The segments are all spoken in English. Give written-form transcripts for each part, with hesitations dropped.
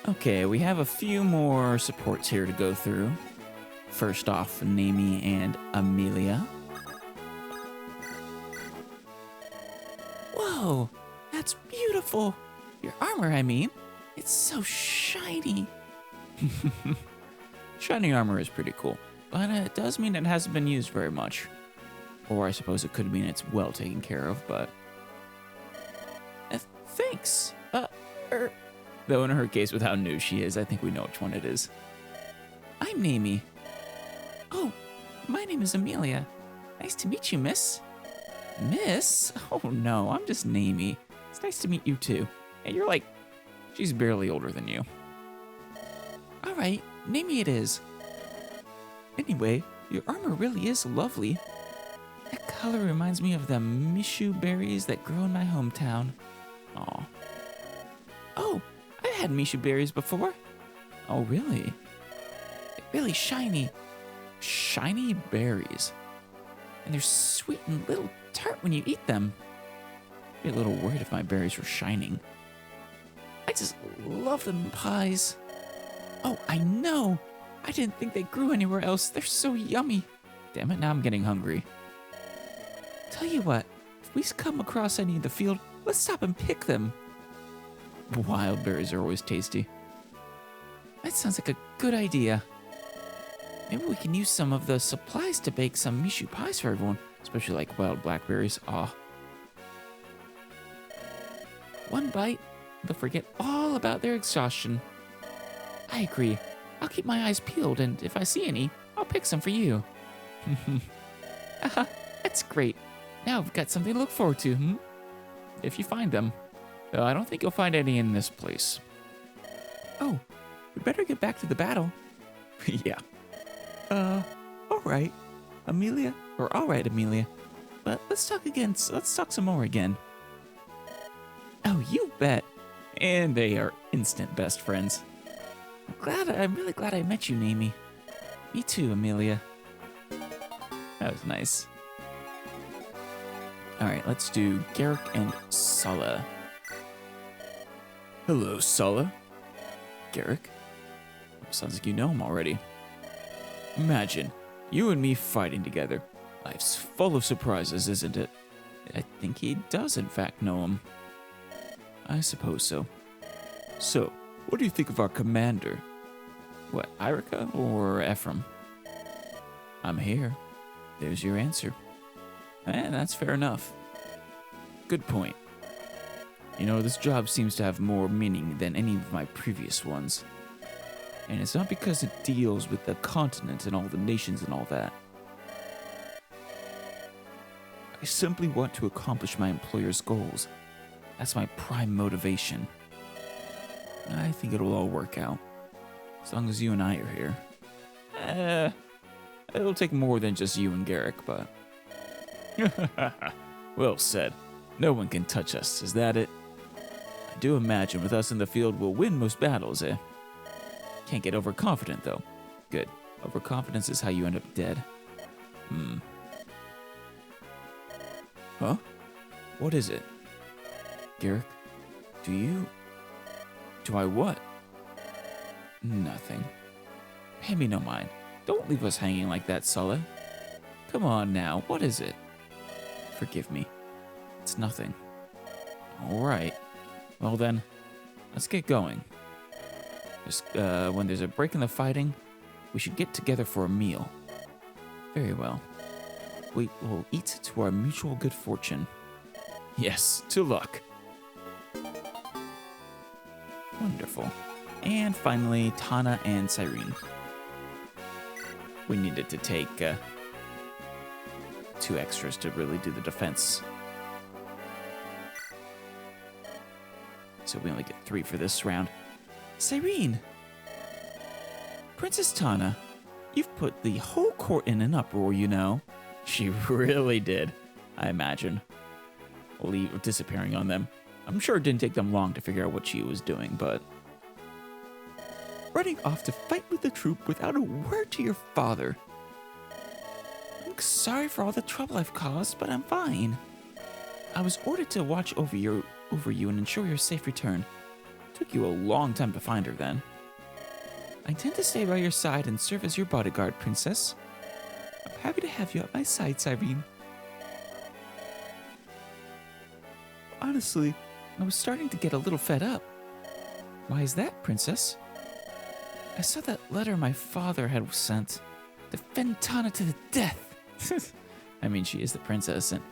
Okay, we have a few more supports here to go through. First off, Nami and Amelia. Whoa, that's beautiful. Your armor, I mean. It's so shiny. Shiny armor is pretty cool, but it does mean it hasn't been used very much. Or I suppose it could mean it's well taken care of, but... thanks. Though in her case, with how new she is, I think we know which one it is. I'm Nami. Oh, my name is Amelia. Nice to meet you, miss. Miss? Oh no, I'm just Nami. It's nice to meet you too. And you're like, she's barely older than you. Alright, Nami it is. Anyway, your armor really is lovely. That color reminds me of the mishu berries that grow in my hometown. Aw. Oh, I've had mishu berries before. Oh, really? They're really shiny. Shiny berries. And they're sweet and little tart when you eat them. I'd be a little worried if my berries were shining. I just love them in pies. Oh, I know. I didn't think they grew anywhere else. They're so yummy. Damn it, now I'm getting hungry. Tell you what, if we come across any in the field, let's stop and pick them. Wild berries are always tasty. That sounds like a good idea. Maybe we can use some of the supplies to bake some mishu pies for everyone, especially like wild blackberries. Aw. One bite, they'll forget all about their exhaustion. I agree. I'll keep my eyes peeled, and if I see any, I'll pick some for you. Haha, that's great. Now I've got something to look forward to, if you find them. I don't think you'll find any in this place. Oh, we better get back to the battle. Yeah. Alright, Amelia. Alright, Amelia. But let's talk again. Let's talk some more again. Oh, you bet. And they are instant best friends. I'm really glad I met you, Nami. Me too, Amelia. That was nice. Alright, let's do Garrick and Sala. Hello, Sala. Garrick? Sounds like you know him already. Imagine, you and me fighting together. Life's full of surprises, isn't it? I think he does in fact know him. I suppose so. So, what do you think of our commander? What, Eirika or Ephraim? I'm here. There's your answer. That's fair enough. Good point. You know, this job seems to have more meaning than any of my previous ones. And it's not because it deals with the continent and all the nations and all that. I simply want to accomplish my employer's goals. That's my prime motivation. I think it'll all work out. As long as you and I are here. It'll take more than just you and Garrick, but... Well said. No one can touch us, is that it? I do imagine with us in the field we'll win most battles, eh? Can't get overconfident, though. Good. Overconfidence is how you end up dead. Huh? What is it? Garrick, do I what? Nothing. Pay me no mind. Don't leave us hanging like that, Sala. Come on now, what is it? Forgive me. It's nothing. Alright. Well then, let's get going. Just, when there's a break in the fighting, we should get together for a meal. Very well. We will eat to our mutual good fortune. Yes, to luck. Wonderful. And finally, Tana and Cyrene. We needed to take 2 extras to really do the defense. So we only get 3 for this round. Cyrene! Princess Tana, you've put the whole court in an uproar, you know. She really did, I imagine. Disappearing on them. I'm sure it didn't take them long to figure out what she was doing, but... Running off to fight with the troop without a word to your father. I'm sorry for all the trouble I've caused, but I'm fine. I was ordered to watch over you and ensure your safe return. Took you a long time to find her then. I intend to stay by your side and serve as your bodyguard, Princess. I'm happy to have you at my side, Cyrene. Honestly, I was starting to get a little fed up. Why is that, Princess? I saw that letter my father had sent. Defend Tana to the death. I mean, she is the princess, and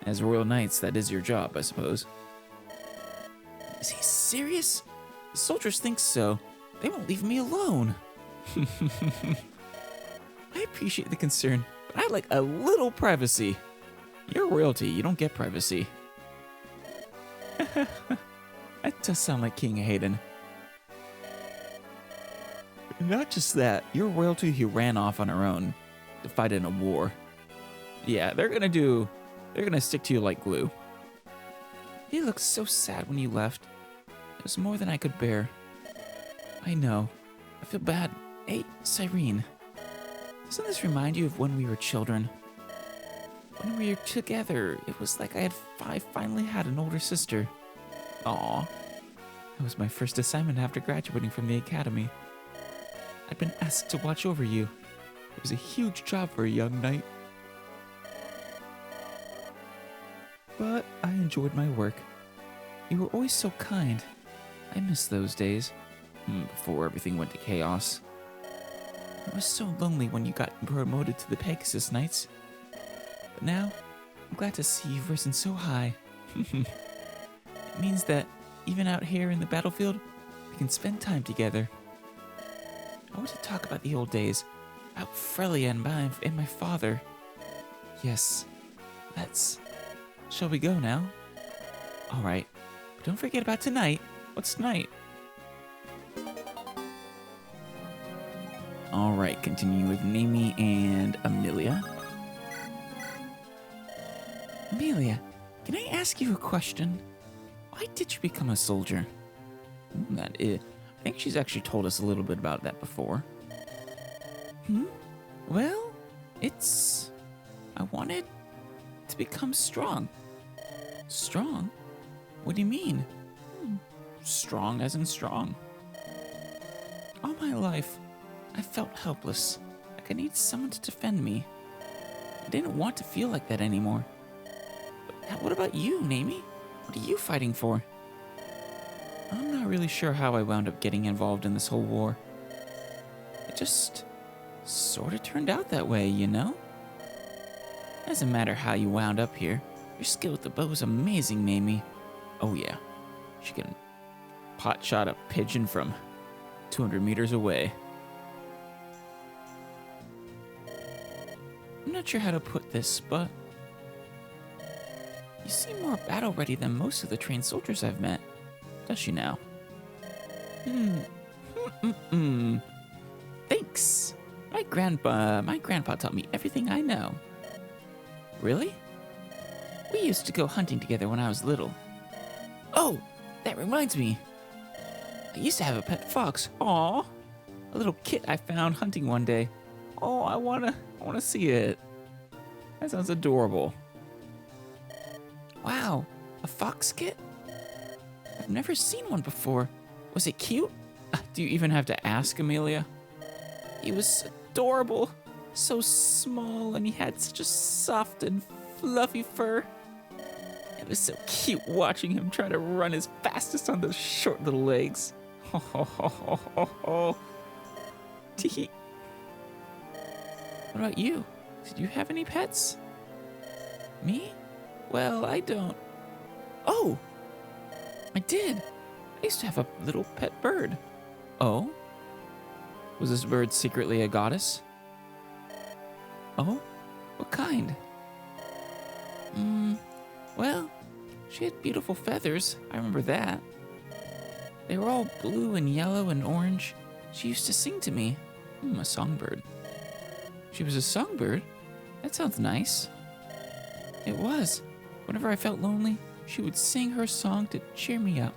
as royal knights, that is your job, I suppose. Is he serious? The soldiers think so. They won't leave me alone. I appreciate the concern, but I'd like a little privacy. You're royalty, you don't get privacy. That does sound like King Hayden. Not just that, you're royalty who ran off on her own to fight in a war. Yeah, they're gonna stick to you like glue. You looked so sad when you left. It was more than I could bear. I know. I feel bad. Hey, Cyrene. Doesn't this remind you of when we were children? When we were together, it was like I finally had an older sister. Aw. That was my first assignment after graduating from the academy. I'd been asked to watch over you. It was a huge job for a young knight. But I enjoyed my work. You were always so kind. I miss those days. Before everything went to chaos. I was so lonely when you got promoted to the Pegasus Knights. But now, I'm glad to see you've risen so high. It means that, even out here in the battlefield, we can spend time together. I want to talk about the old days, about Frelia and my father. Yes, let's. Shall we go now? Alright, but don't forget about tonight. What's tonight? Alright, continue with Naomi and Amelia. Amelia, can I ask you a question? Why did you become a soldier? That is. I think she's actually told us a little bit about that before. Well, I wanted to become strong. Strong? What do you mean? Strong as in strong. All my life, I felt helpless, like I needed someone to defend me. I didn't want to feel like that anymore. But what about you, Naomi? What are you fighting for? I'm not really sure how I wound up getting involved in this whole war. It just sort of turned out that way, you know? Doesn't matter how you wound up here. Your skill with the bow is amazing, Naomi. Oh yeah, she can pot shot a pigeon from 200 meters away. I'm not sure how to put this, but you seem more battle ready than most of the trained soldiers I've met. Does she now? Thanks. My grandpa taught me everything I know. Really? We used to go hunting together when I was little. Oh, that reminds me. I used to have a pet fox. Aw. A little kit I found hunting one day. Oh, I wanna see it. That sounds adorable. Wow, a fox kit? I've never seen one before. Was it cute? Do you even have to ask, Amelia? He was adorable. So small, and he had such a soft and fluffy fur. It was so cute watching him try to run his fastest on those short little legs. Ho ho ho ho ho ho. Tee. What about you? Did you have any pets? Me? Well, I don't. Oh! I did. I used to have a little pet bird. Oh? Was this bird secretly a goddess? Oh? What kind? Well, she had beautiful feathers. I remember that. They were all blue and yellow and orange. She used to sing to me. A songbird. She was a songbird? That sounds nice. It was. Whenever I felt lonely, she would sing her song to cheer me up.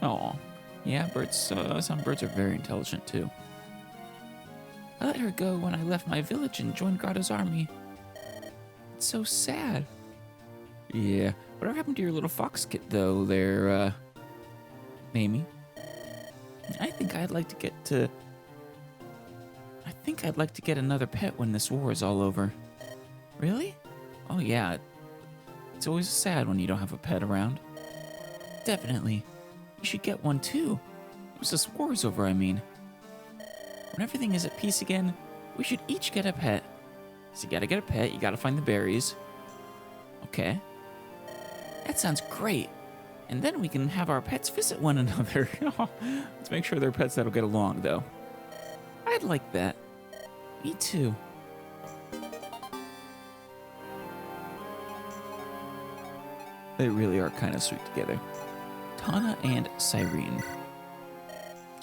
Aw. Yeah, birds, some birds are very intelligent too. I let her go when I left my village and joined Grotto's army. It's so sad. Yeah. Whatever happened to your little fox kit, though, there, Amy? I think I'd like to get another pet when this war is all over. Really? Oh yeah. It's always sad when you don't have a pet around. Definitely. You should get one too. Once this war is over, I mean. When everything is at peace again, we should each get a pet. So you gotta get a pet, you gotta find the berries. Okay. That sounds great. And then we can have our pets visit one another. Let's make sure they're pets that'll get along, though. I'd like that. Me too. They really are kind of sweet together. Tana and Cyrene.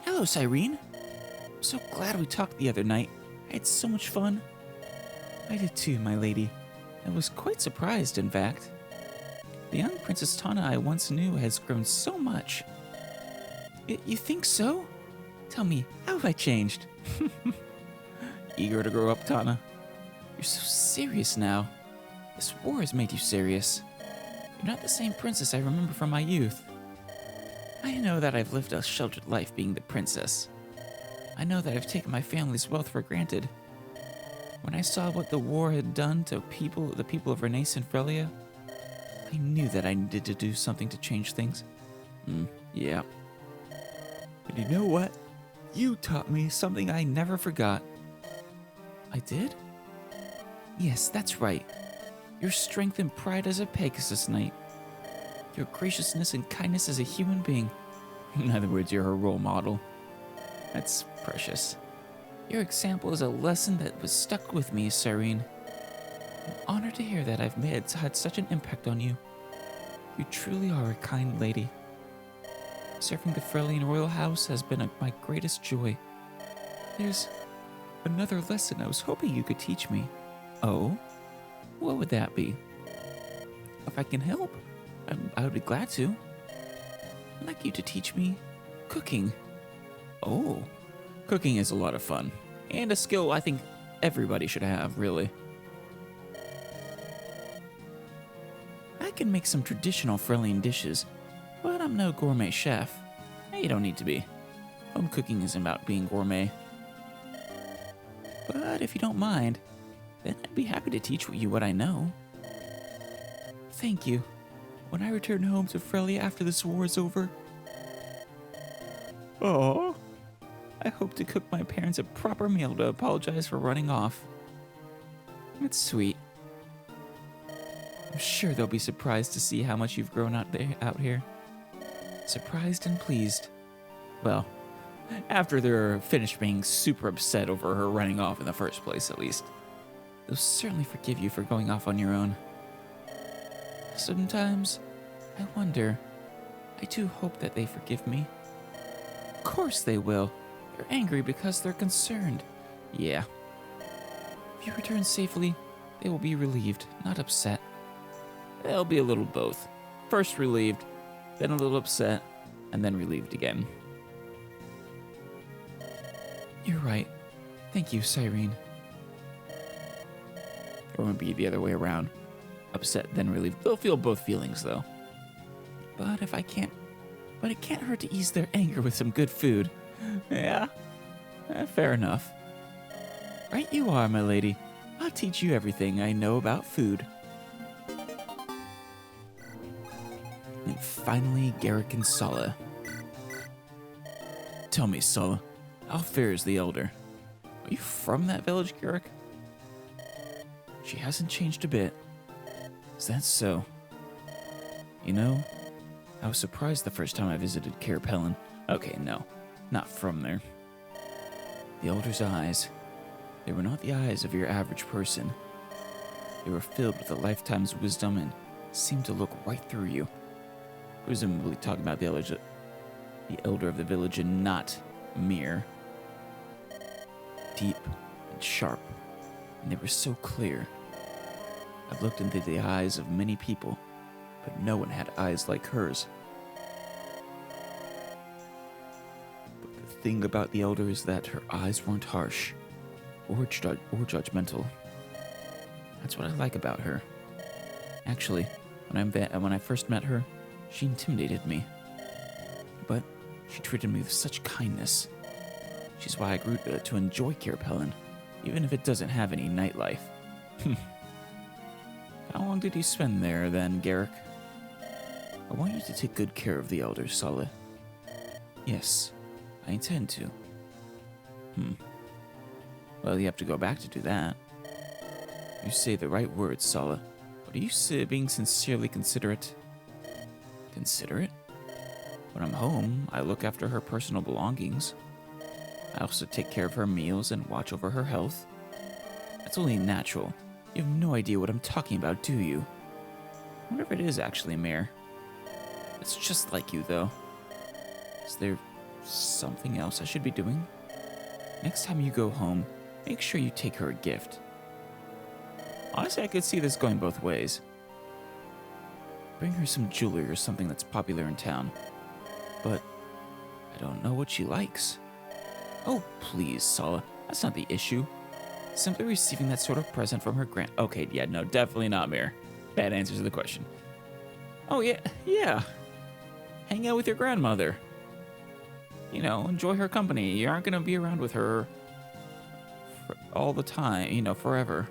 Hello, Cyrene. I'm so glad we talked the other night. I had so much fun. I did too, my lady. I was quite surprised, in fact. The young Princess Tana I once knew has grown so much. You think so? Tell me, how have I changed? Eager to grow up, Tana? You're so serious now. This war has made you serious. You're not the same princess I remember from my youth. I know that I've lived a sheltered life being the princess. I know that I've taken my family's wealth for granted. When I saw what the war had done to the people of Renace and Frelia, I knew that I needed to do something to change things. Yeah. But you know what? You taught me something I never forgot. I did? Yes, that's right. Your strength and pride as a Pegasus Knight. Your graciousness and kindness as a human being. In other words, you're her role model. That's precious. Your example is a lesson that was stuck with me, Cyrene. I'm honored to hear that I've had such an impact on you. You truly are a kind lady. Serving the Frelian royal house has been my greatest joy. There's another lesson I was hoping you could teach me. Oh? What would that be? If I can help, I would be glad to. I'd like you to teach me cooking. Oh, cooking is a lot of fun. And a skill I think everybody should have, really. I can make some traditional Frelian dishes, but I'm no gourmet chef. You don't need to be. Home cooking isn't about being gourmet. But if you don't mind, then I'd be happy to teach you what I know. Thank you. When I return home to Frelia after this war is over, I hope to cook my parents a proper meal to apologize for running off. That's sweet. I'm sure they'll be surprised to see how much you've grown out here. Surprised and pleased. Well, after they're finished being super upset over her running off in the first place, at least. They'll certainly forgive you for going off on your own. Sometimes, I wonder. I do hope that they forgive me. Of course they will. They're angry because they're concerned. Yeah. If you return safely, they will be relieved, not upset. They'll be a little both. First relieved, then a little upset, and then relieved again. You're right. Thank you, Cyrene. Or it would be the other way around. Upset, then relieved. They'll feel both feelings, though. But it can't hurt to ease their anger with some good food. Yeah, fair enough. Right you are, my lady. I'll teach you everything I know about food. And finally, Garrick and Sala. Tell me, Sala, how fares the elder? Are you from that village, Garrick? She hasn't changed a bit. Is that so? You know, I was surprised the first time I visited Carapellin. Okay, no, not from there. The elder's eyes, they were not the eyes of your average person. They were filled with a lifetime's wisdom and seemed to look right through you. Presumably talking about the elder of the village and not Mir. Deep and sharp, and they were so clear. I've looked into the eyes of many people, but no one had eyes like hers. But the thing about the elder is that her eyes weren't harsh or judgmental. That's what I like about her. Actually, when I first met her, she intimidated me. But She treated me with such kindness. She's why I grew to enjoy Kirpellen, even if it doesn't have any nightlife. How long did you spend there then, Garrick? I want you to take good care of the elders, Sala. Yes, I intend to. Well, you have to go back to do that. You say the right words, Sala. But are you being sincerely considerate? Considerate? When I'm home, I look after her personal belongings. I also take care of her meals and watch over her health. That's only natural. You have no idea what I'm talking about, do you? I wonder if it is actually Mare. It's just like you, though. Is there something else I should be doing? Next time you go home, make sure you take her a gift. Honestly, I could see this going both ways. Bring her some jewelry or something that's popular in town. But I don't know what she likes. Oh, please, Sala. That's not the issue. Simply receiving that sort of present from her Okay, yeah, no, definitely not Mare. Bad answers to the question. Oh, yeah. Hang out with your grandmother. You know, enjoy her company. You aren't going to be around with her all the time, forever.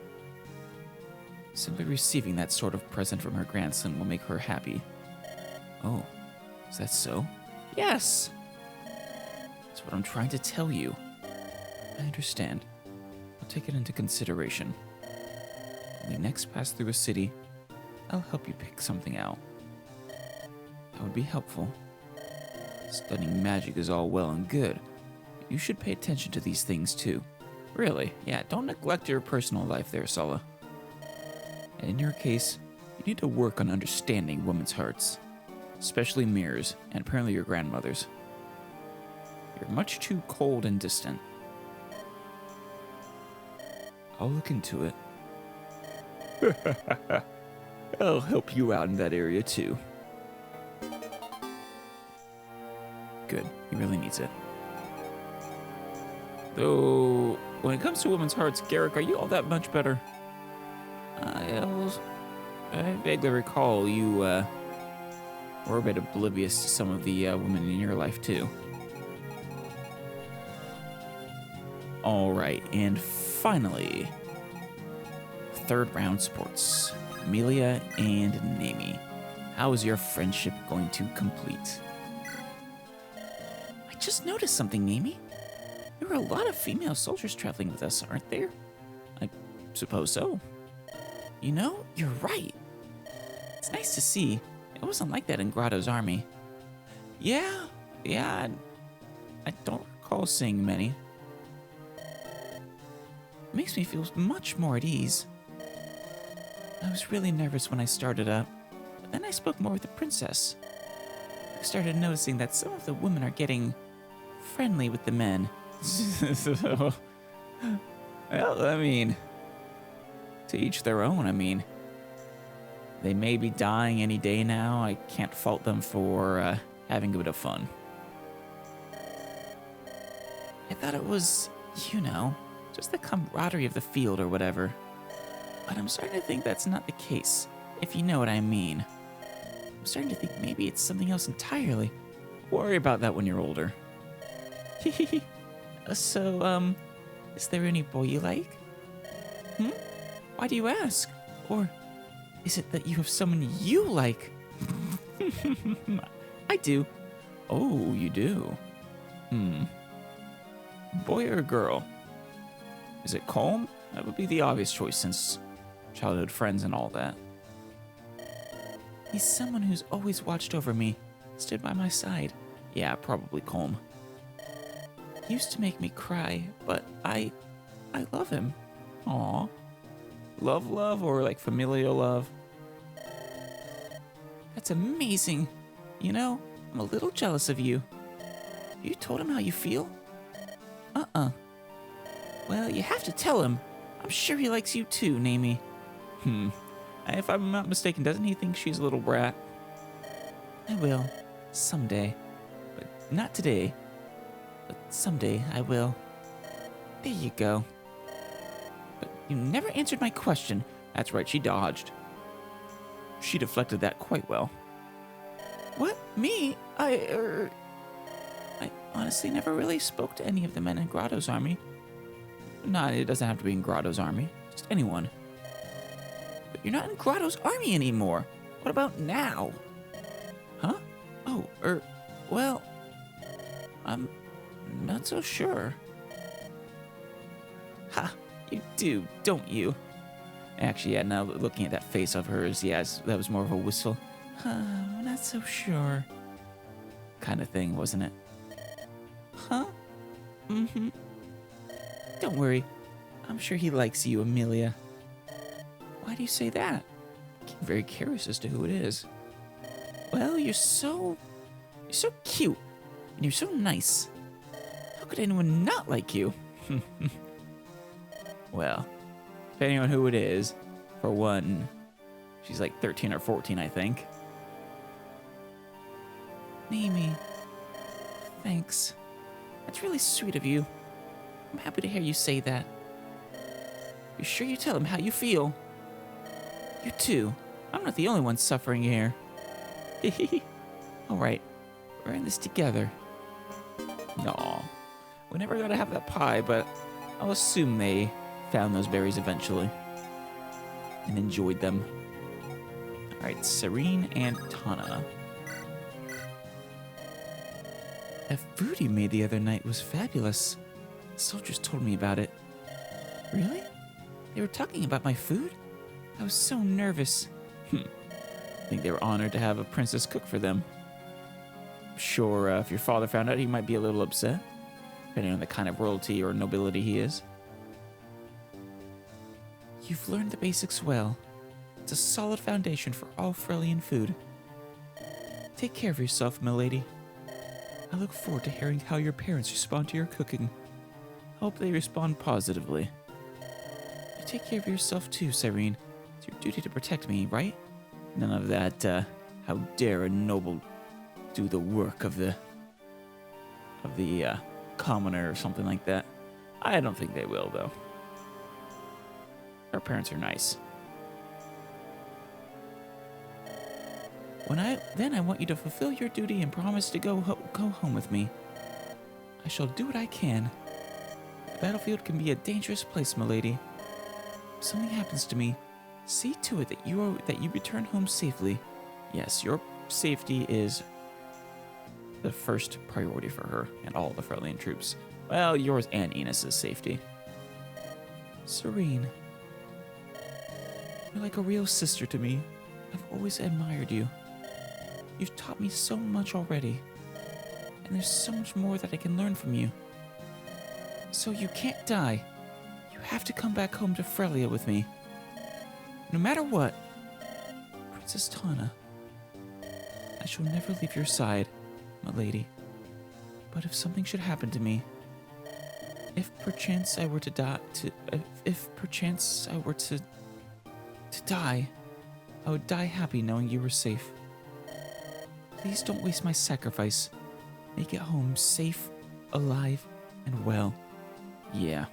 Simply receiving that sort of present from her grandson will make her happy. Oh, is that so? Yes! That's what I'm trying to tell you. I understand. I'll take it into consideration. When we next pass through a city, I'll help you pick something out. That would be helpful. Studying magic is all well and good, but you should pay attention to these things too. Really, yeah, don't neglect your personal life there, Sala. And in your case, you need to work on understanding women's hearts, especially Mare's, and apparently your grandmother's. You're much too cold and distant. I'll look into it. I'll help you out in that area too. Good, he really needs it. Though, when it comes to women's hearts, Garrick, are you all that much better? I vaguely recall you were a bit oblivious to some of the women in your life too. Alright, and finally, third round sports. Amelia and Nami. How is your friendship going to complete? I just noticed something, Nami. There are a lot of female soldiers traveling with us, aren't there? I suppose so. You know, you're right. It's nice to see. It wasn't like that in Grotto's army. Yeah, I don't recall seeing many. It makes me feel much more at ease. I was really nervous when I started up, but then I spoke more with the princess. I started noticing that some of the women are getting friendly with the men. So, well, I mean, to each their own, They may be dying any day now. I can't fault them for having a bit of fun. I thought it was, just the camaraderie of the field or whatever. But I'm starting to think that's not the case, if you know what I mean. I'm starting to think maybe it's something else entirely. Worry about that when you're older. So, is there any boy you like? Why do you ask? Or is it that you have someone you like? I do. Oh, you do? Boy or girl? Is it Colm? That would be the obvious choice since childhood friends and all that. He's someone who's always watched over me, stood by my side. Yeah, probably Colm. He used to make me cry, but I love him. Aw. Love or like familial love? That's amazing. I'm a little jealous of you. You told him how you feel? Well, you have to tell him. I'm sure he likes you too, Nami. If I'm not mistaken, doesn't he think she's a little brat? I will. Someday. But not today. But someday I will. There you go. But you never answered my question. That's right, she dodged. She deflected that quite well. What? Me? honestly never really spoke to any of the men in Grotto's army. No, it doesn't have to be in Grotto's army. Just anyone. But you're not in Grotto's army anymore. What about now? Huh? Oh, well, I'm not so sure. Ha, you do, don't you? Actually, yeah, now looking at that face of hers, yes, that was more of a wistful, I'm not so sure kind of thing, wasn't it? Huh? Mm-hmm. Don't worry. I'm sure he likes you, Amelia. Why do you say that? I'm very curious as to who it is. Well, you're so cute, and you're so nice. How could anyone not like you? Well, depending on who it is, for one, she's like 13 or 14, I think. Mimi, thanks. That's really sweet of you. I'm happy to hear you say that. Be sure you tell him how you feel. You too. I'm not the only one suffering here. Alright, we're in this together. Aw. We never got to have that pie, but I'll assume they found those berries eventually. And enjoyed them. Alright, Serene and Tana. That food you made the other night was fabulous. The soldiers told me about it. Really? They were talking about my food? I was so nervous. I think they were honored to have a princess cook for them. I'm sure if your father found out, he might be a little upset, depending on the kind of royalty or nobility he is. You've learned the basics well. It's a solid foundation for all Frelian food. Take care of yourself, milady. I look forward to hearing how your parents respond to your cooking. Hope they respond positively. You take care of yourself too, Cyrene. It's your duty to protect me, right? None of that, how dare a noble do the work of the commoner or something like that. I don't think they will, though. Our parents are nice. Then I want you to fulfill your duty and promise to go home with me. I shall do what I can. The battlefield can be a dangerous place, milady. If something happens to me, see to it that you return home safely. Yes, your safety is the first priority for her and all the Frelian troops. Well, yours and Enos's safety. Serene, you're like a real sister to me. I've always admired you. You've taught me so much already, and there's so much more that I can learn from you. So you can't die. You have to come back home to Frelia with me. No matter what, Princess Tana, I shall never leave your side, my lady. But if something should happen to me, if perchance I were to die, I would die happy knowing you were safe. Please don't waste my sacrifice. Make it home safe, alive, and well. Yeah.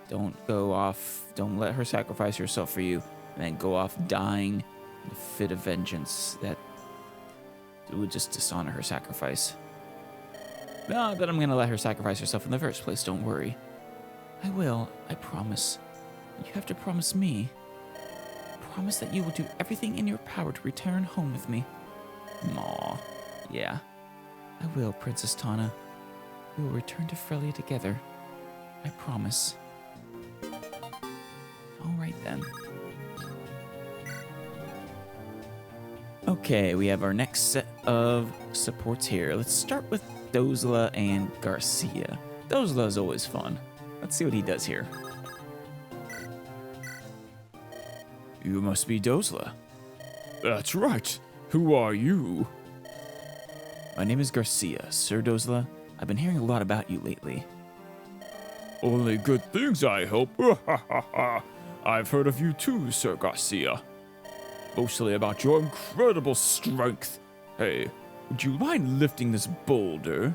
Don't go off. Don't let her sacrifice herself for you, and then go off dying in a fit of vengeance. That would just dishonor her sacrifice. Not that I'm gonna let her sacrifice herself in the first place. Don't worry. I will. I promise. You have to promise me. Promise that you will do everything in your power to return home with me. Aw, yeah. I will, Princess Tana. We will return to Frelia together. I promise. Alright then. Okay, we have our next set of supports here. Let's start with Dozla and Garcia. Dozla is always fun. Let's see what he does here. You must be Dozla. That's right. Who are you? My name is Garcia, Sir Dozla. I've been hearing a lot about you lately. Only good things, I hope. I've heard of you too, Sir Garcia. Mostly about your incredible strength. Hey, would you mind lifting this boulder?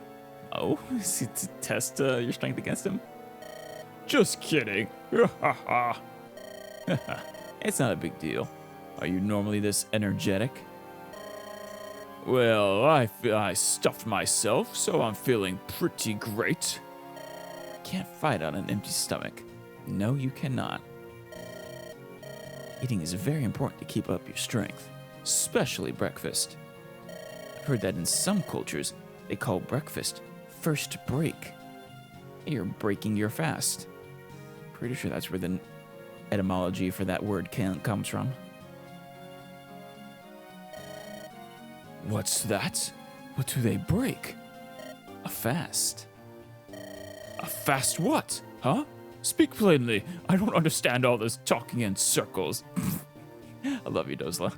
Oh, is it to test your strength against him? Just kidding. It's not a big deal. Are you normally this energetic? Well, I stuffed myself, so I'm feeling pretty great. Can't fight on an empty stomach. No, you cannot. Eating is very important to keep up your strength, especially breakfast. I've heard that in some cultures, they call breakfast first break. You're breaking your fast. Pretty sure that's where the etymology for that word comes from. What's that? What do they break? A fast. A fast what? Huh? Speak plainly. I don't understand all this talking in circles. I love you, Dozla.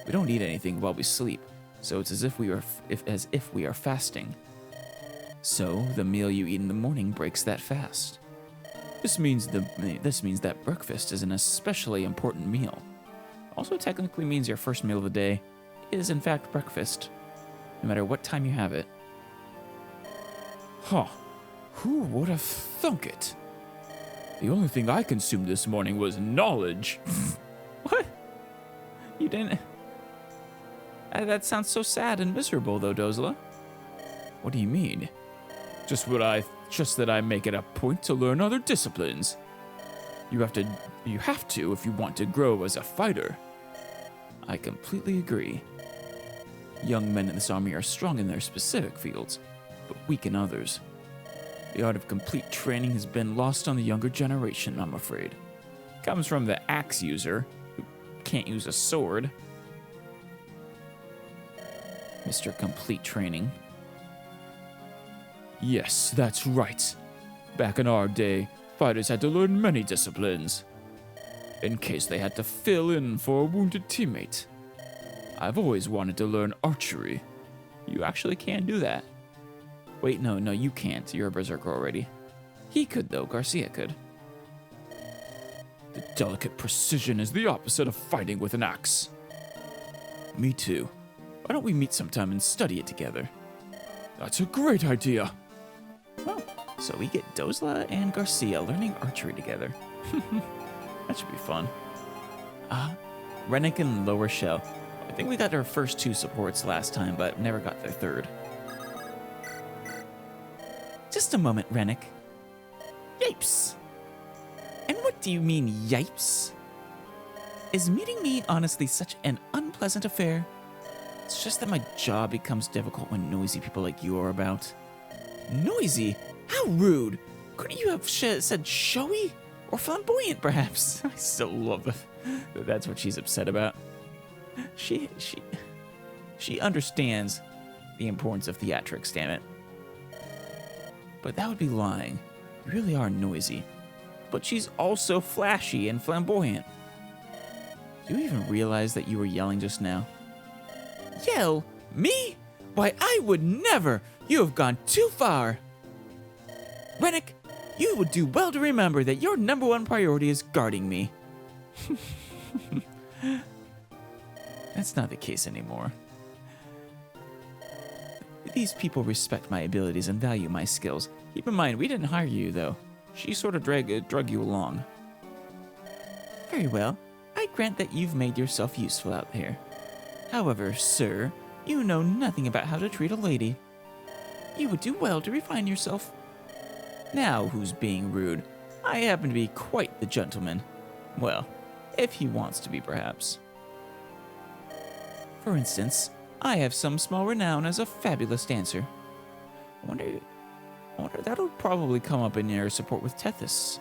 We don't eat anything while we sleep, so it's as if we are fasting. So the meal you eat in the morning breaks that fast. This means that breakfast is an especially important meal. Also technically means your first meal of the day is in fact breakfast, no matter what time you have it. Huh. Who would have thunk it? The only thing I consumed this morning was knowledge. What? You didn't? That sounds so sad and miserable, though, Dozla. What do you mean? Just that I make it a point to learn other disciplines. You have to if you want to grow as a fighter. I completely agree. Young men in this army are strong in their specific fields, but weak in others. The art of complete training has been lost on the younger generation, I'm afraid. Comes from the axe user, who can't use a sword. Mr. Complete Training. Yes, that's right. Back in our day, fighters had to learn many disciplines, in case they had to fill in for a wounded teammate. I've always wanted to learn archery. You actually can do that. Wait, no, you can't. You're a berserker already. He could, though. Garcia could. The delicate precision is the opposite of fighting with an axe. Me too. Why don't we meet sometime and study it together? That's a great idea. Oh, so we get Dozla and Garcia learning archery together. That should be fun. Rennick and Lower Shell. I think we got our first two supports last time, but never got their third. Just a moment, Rennick. Yipes! And what do you mean, yipes? Is meeting me honestly such an unpleasant affair? It's just that my job becomes difficult when noisy people like you are about. Noisy? How rude! Couldn't you have said showy? Or flamboyant, perhaps? I still love that. That's what she's upset about. She understands the importance of theatrics, damn it. But that would be lying. You really are noisy. But she's also flashy and flamboyant. Do you even realize that you were yelling just now? Yell? Me? Why, I would never! You have gone too far! Rennick, you would do well to remember that your number one priority is guarding me. That's not the case anymore. These people respect my abilities and value my skills. Keep in mind, we didn't hire you, though. She sort of drug you along. Very well. I grant that you've made yourself useful out here. However, sir, you know nothing about how to treat a lady. You would do well to refine yourself. Now, who's being rude? I happen to be quite the gentleman. Well, if he wants to be, perhaps. For instance, I have some small renown as a fabulous dancer. I wonder that'll probably come up in your support with Tethys.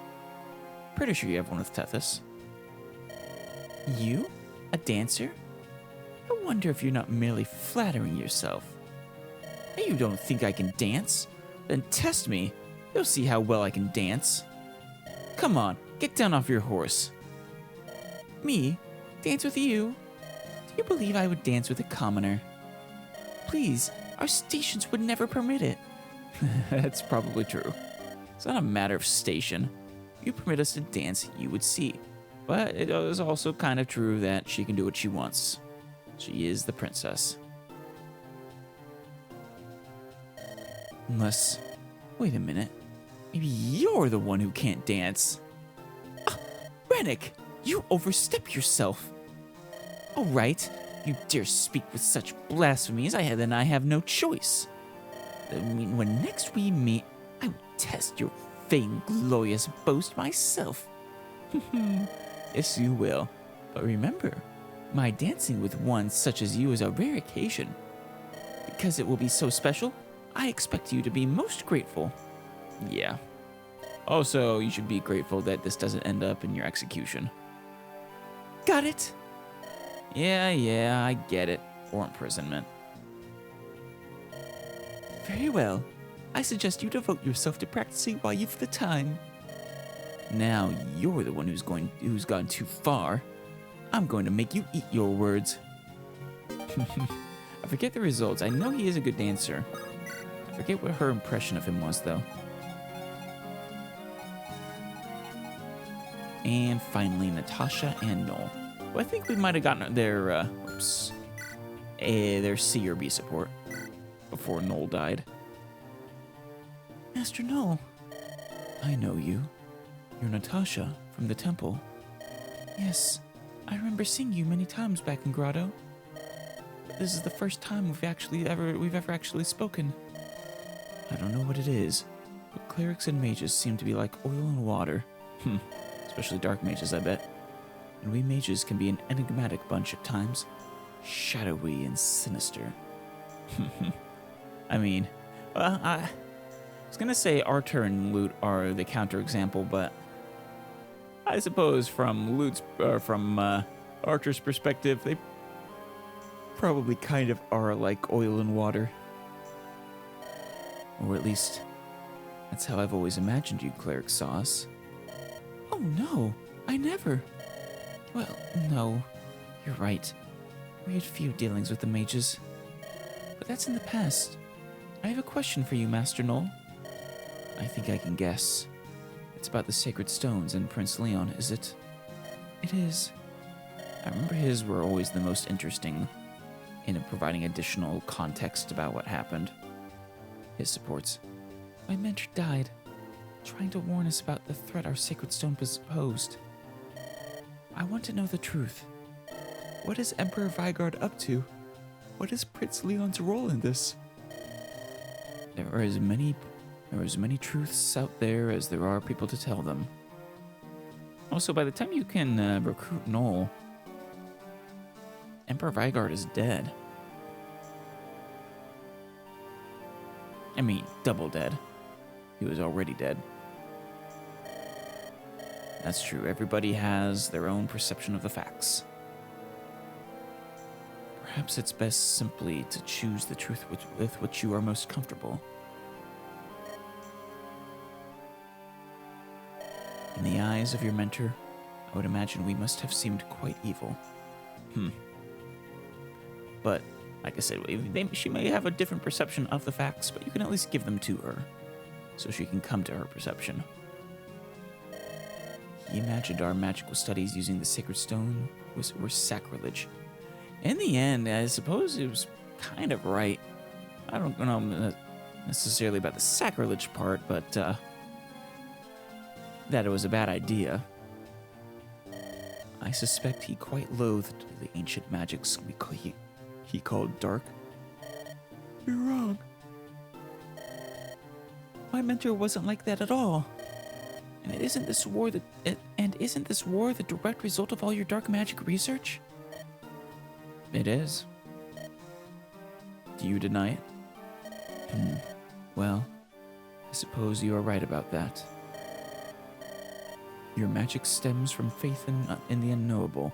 Pretty sure you have one with Tethys. You? A dancer? I wonder if you're not merely flattering yourself. You don't think I can dance? Then test me. You'll see how well I can dance. Come on, get down off your horse. Me? Dance with you? Do you believe I would dance with a commoner? Please, our stations would never permit it. That's probably true. It's not a matter of station. If you permit us to dance, you would see. But it is also kind of true that she can do what she wants. She is the princess. Unless, wait a minute. Maybe you're the one who can't dance. Rennick, you overstep yourself. All right, You dare speak with such blasphemies, then I have no choice. I mean, when next we meet, I will test your vainglorious boast myself. Yes, you will. But remember, my dancing with one such as you is a rare occasion. Because it will be so special, I expect you to be most grateful. Yeah. Also, you should be grateful that this doesn't end up in your execution. Got it? Yeah, I get it. Or imprisonment. Very well. I suggest you devote yourself to practicing while you've the time. Now you're the one who's gone too far. I'm going to make you eat your words. I forget the results. I know he is a good dancer. I forget what her impression of him was, though. And finally, Natasha and Noel. Well, I think we might have gotten their CRB support before Noel died. Master Noel. I know you. You're Natasha from the temple. Yes, I remember seeing you many times back in Grotto. But this is the first time we've ever actually spoken. I don't know what it is, but clerics and mages seem to be like oil and water. Especially dark mages, I bet. And we mages can be an enigmatic bunch at times. Shadowy and sinister. I mean, I was gonna say Arthur and Lute are the counterexample, but I suppose from Archer's perspective, they probably kind of are like oil and water. Or at least, that's how I've always imagined you clerics saw us. Oh no, I never. Well, no, you're right. We had few dealings with the mages. But that's in the past. I have a question for you, Master Noel. I think I can guess. It's about the sacred stones and Prince Leon, is it? It is. I remember his were always the most interesting in providing additional context about what happened. His supports. My mentor died, trying to warn us about the threat our sacred stone posed. I want to know the truth. What is Emperor Vigard up to? What is Prince Leon's role in this? There are as many truths out there as there are people to tell them. Also, by the time you can recruit Noel, Emperor Vigard is dead. I mean, double dead. He was already dead. That's true. Everybody has their own perception of the facts. Perhaps it's best simply to choose the truth with which you are most comfortable. In the eyes of your mentor, I would imagine we must have seemed quite evil. But, like I said, she may have a different perception of the facts, but you can at least give them to her, so she can come to her perception. He imagined our magical studies using the sacred stone were sacrilege. In the end, I suppose it was kind of right. I don't know necessarily about the sacrilege part, but that it was a bad idea. I suspect he quite loathed the ancient magics he called dark. You're wrong. My mentor wasn't like that at all. And isn't this war the direct result of all your dark magic research? It is. Do you deny it? Well, I suppose you are right about that. Your magic stems from faith in the unknowable,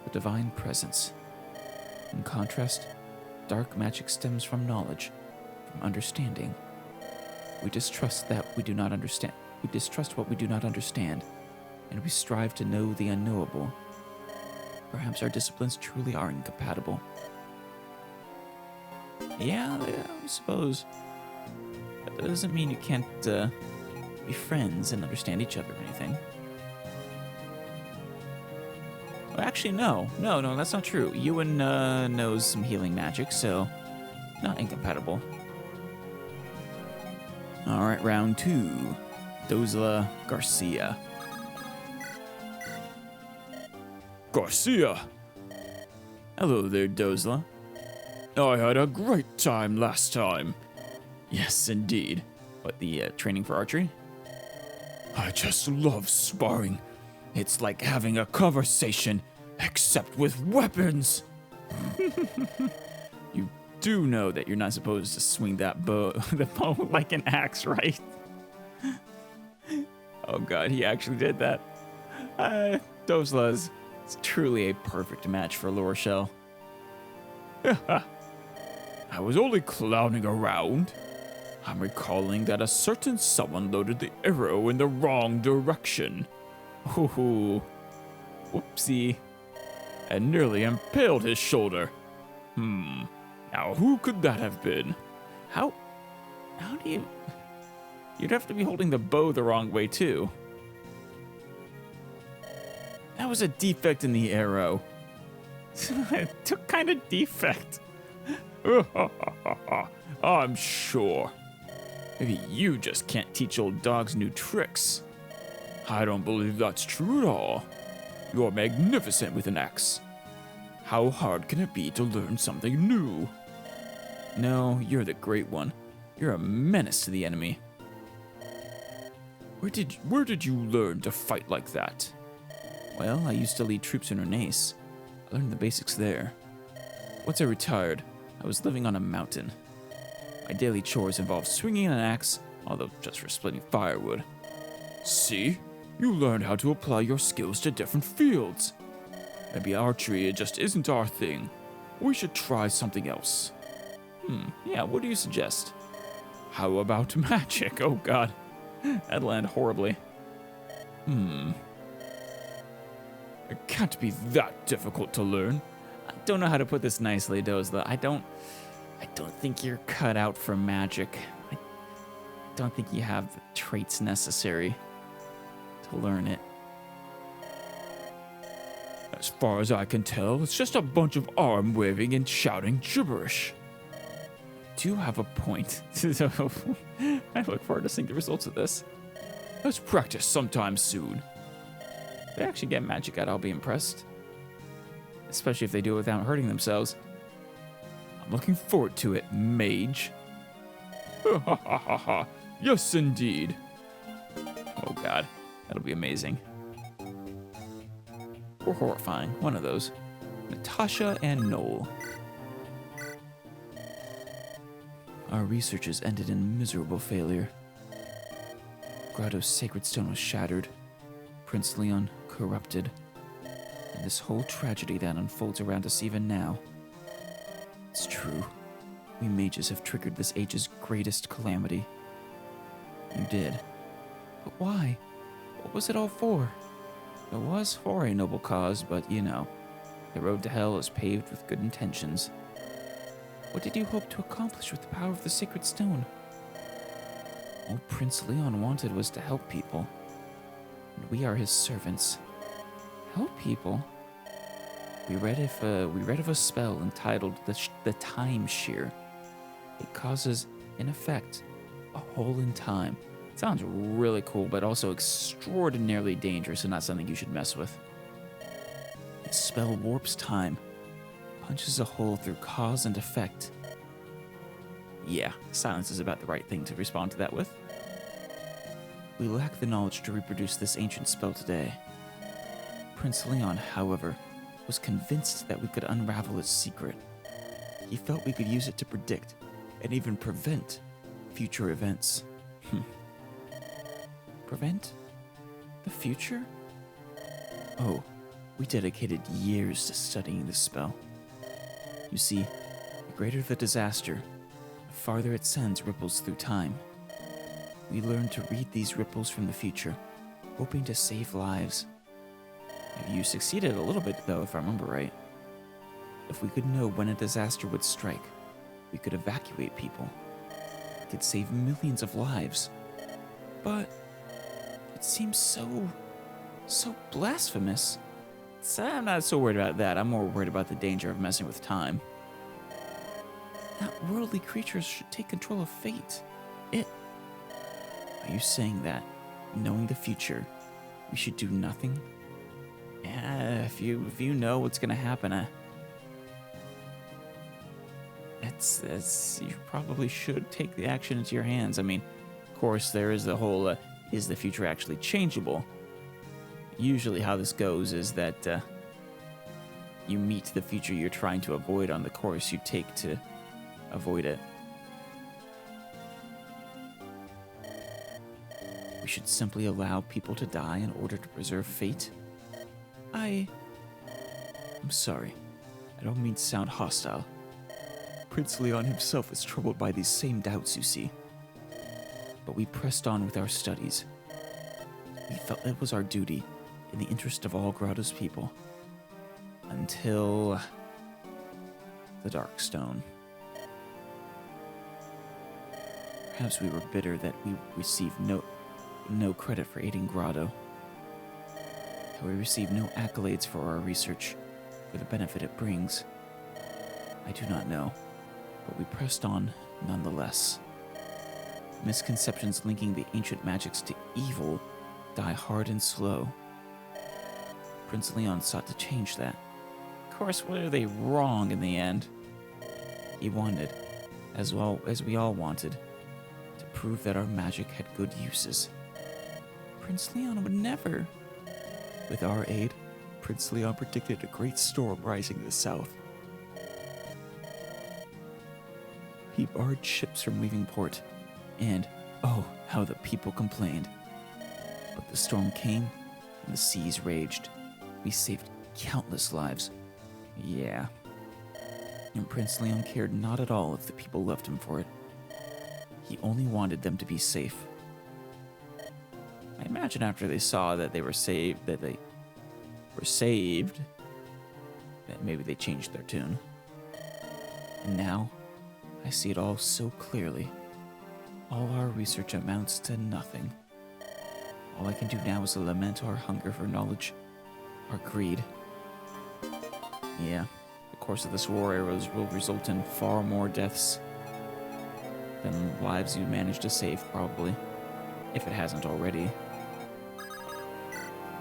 the divine presence. In contrast, dark magic stems from knowledge, from understanding. We distrust that we do not understand. We distrust what we do not understand, and we strive to know the unknowable. Perhaps our disciplines truly are incompatible. Yeah, I suppose. But that doesn't mean you can't be friends and understand each other or anything. Well, actually, no, that's not true. Ewan knows some healing magic, so not incompatible. All right, round 2. Dozla Garcia. Hello there, Dozla. I had a great time last time. Yes, indeed. What, the training for archery? I just love sparring. It's like having a conversation, except with weapons. You do know that you're not supposed to swing that bow, the bow like an axe, right? Oh god, he actually did that. Dozla's is truly a perfect match for Lorshell. I was only clowning around. I'm recalling that a certain someone loaded the arrow in the wrong direction. Ooh, whoopsie. And nearly impaled his shoulder. Now who could that have been? How do you... You'd have to be holding the bow the wrong way, too. That was a defect in the arrow. It took kind of defect. I'm sure. Maybe you just can't teach old dogs new tricks. I don't believe that's true at all. You're magnificent with an axe. How hard can it be to learn something new? No, you're the great one. You're a menace to the enemy. Where did you learn to fight like that? Well, I used to lead troops in Renace. I learned the basics there. Once I retired, I was living on a mountain. My daily chores involved swinging an axe, although just for splitting firewood. See? You learned how to apply your skills to different fields. Maybe archery just isn't our thing. We should try something else. Yeah, what do you suggest? How about magic? Oh god. That'd land horribly. It can't be that difficult to learn. I don't know how to put this nicely, Dozla. I don't think you're cut out for magic. I don't think you have the traits necessary to learn it. As far as I can tell, it's just a bunch of arm waving and shouting gibberish. Do you have a point? So, I look forward to seeing the results of this. Let's practice sometime soon. If they actually get magic out, I'll be impressed. Especially if they do it without hurting themselves. I'm looking forward to it, mage. Yes, indeed. Oh god, that'll be amazing. Or horrifying, one of those. Natasha and Noel. Our researches ended in miserable failure. Grotto's sacred stone was shattered, Prince Leon corrupted, and this whole tragedy that unfolds around us even now. It's true. We mages have triggered this age's greatest calamity. You did. But why? What was it all for? It was for a noble cause, but you know, the road to hell is paved with good intentions. What did you hope to accomplish with the power of the sacred stone? All Prince Leon wanted was to help people, and we are his servants. Help people? We read of a spell entitled the Time Shear. It causes, in effect, a hole in time. It sounds really cool, but also extraordinarily dangerous and not something you should mess with. This spell warps time, punches a hole through cause and effect. Yeah, silence is about the right thing to respond to that with. We lack the knowledge to reproduce this ancient spell today. Prince Leon, however, was convinced that we could unravel its secret. He felt we could use it to predict and even prevent future events. Prevent? The future? Oh, we dedicated years to studying this spell. You see, the greater the disaster, the farther it sends ripples through time. We learned to read these ripples from the future, hoping to save lives. You succeeded a little bit, though, if I remember right. If we could know when a disaster would strike, we could evacuate people. We could save millions of lives. But it seems so blasphemous. So I'm not so worried about that. I'm more worried about the danger of messing with time. That worldly creatures should take control of fate. Are you saying that, knowing the future, we should do nothing? Yeah, if you know what's gonna happen, You probably should take the action into your hands. I mean, of course, there is the whole, is the future actually changeable? Usually how this goes is that you meet the future you're trying to avoid on the course you take to avoid it. We should simply allow people to die in order to preserve fate. I'm sorry. I don't mean to sound hostile. Prince Leon himself is troubled by these same doubts, you see. But we pressed on with our studies. We felt it was our duty, in the interest of all Grotto's people. Until the Darkstone. Perhaps we were bitter that we received no credit for aiding Grotto. That we received no accolades for our research, for the benefit it brings. I do not know, but we pressed on nonetheless. Misconceptions linking the ancient magics to evil die hard and slow. Prince Leon sought to change that. Of course, were they wrong in the end? He wanted, as well as we all wanted, to prove that our magic had good uses. Prince Leon would never. With our aid, Prince Leon predicted a great storm rising in the south. He barred ships from leaving port, and, oh, how the people complained. But the storm came, and the seas raged. We saved countless lives. Yeah. And Prince Leon cared not at all if the people loved him for it. He only wanted them to be safe. I imagine after they saw that they were saved, that maybe they changed their tune. And now, I see it all so clearly. All our research amounts to nothing. All I can do now is lament our hunger for knowledge, our greed. Yeah, the course of this war arrows will result in far more deaths than lives you managed to save, probably, if it hasn't already.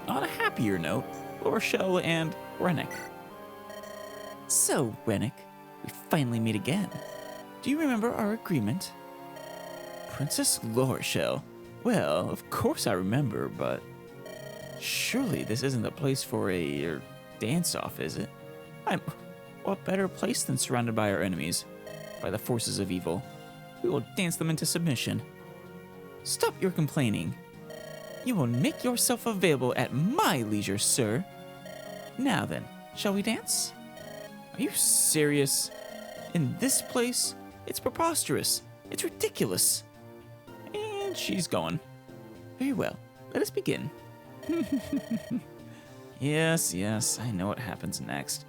On a happier note, Rochelle and Rennick. So, Rennick, we finally meet again. Do you remember our agreement? Princess Lorshell. Well, of course I remember, but surely this isn't the place for a dance-off, is it? What better place than surrounded by our enemies, by the forces of evil? We will dance them into submission. Stop your complaining. You will make yourself available at my leisure, sir. Now then, shall we dance? Are you serious? In this place? It's preposterous. It's ridiculous. And she's gone. Very well. Let us begin. Yes, I know what happens next.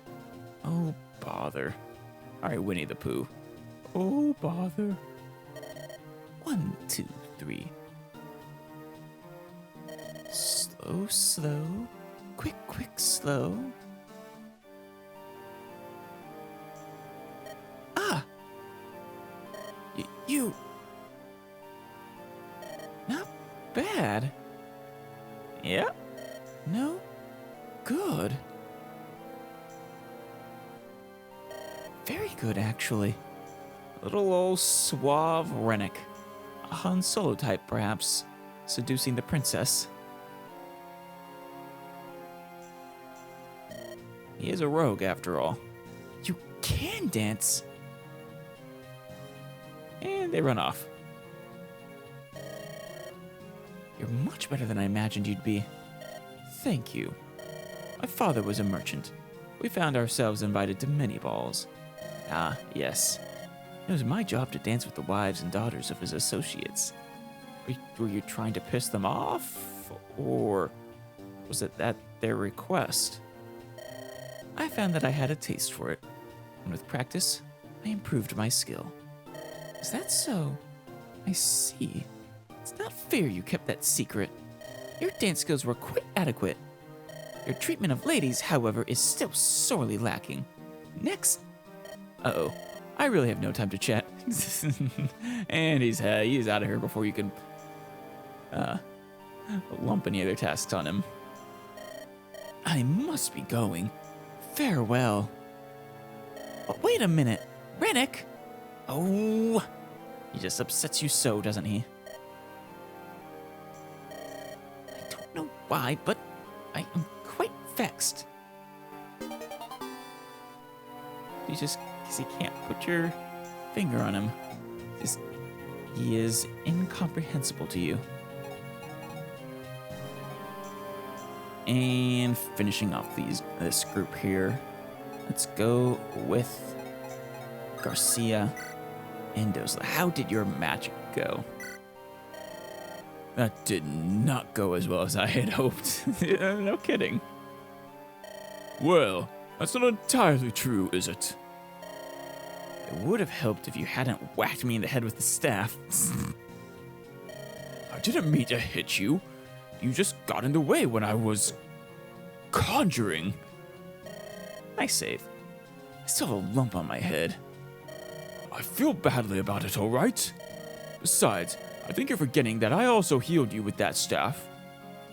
Oh, bother. All right, Winnie the Pooh. Oh, bother. 1, 2, 3. Slow, slow. Quick, quick, slow. Ah! You... Not bad. Yeah? No? Good. Very good, actually. Little old suave Rennick. A Han Solo type, perhaps. Seducing the princess. He is a rogue, after all. You can dance! And they run off. You're much better than I imagined you'd be. Thank you. My father was a merchant. We found ourselves invited to many balls. Ah, yes. It was my job to dance with the wives and daughters of his associates. Were you trying to piss them off? Or was it at their request? I found that I had a taste for it, and with practice, I improved my skill. Is that so? I see. It's not fair you kept that secret. Your dance skills were quite adequate. Your treatment of ladies, however, is still sorely lacking. Next... Uh-oh. I really have no time to chat. And he's out of here before you can lump any other tasks on him. I must be going. Farewell. Oh, wait a minute. Rennick, Oh, he just upsets you so, doesn't he? I don't know why, but I am quite vexed. You just, because you can't put your finger on him. Just, he is incomprehensible to you. And finishing off this group here, let's go with Garcia and Dosla. How did your magic go? That did not go as well as I had hoped. No kidding. Well, that's not entirely true, is it? It would have helped if you hadn't whacked me in the head with the staff. I didn't mean to hit you. You just got in the way when I was conjuring. Nice save. I still have a lump on my head. I feel badly about it, all right? Besides, I think you're forgetting that I also healed you with that staff.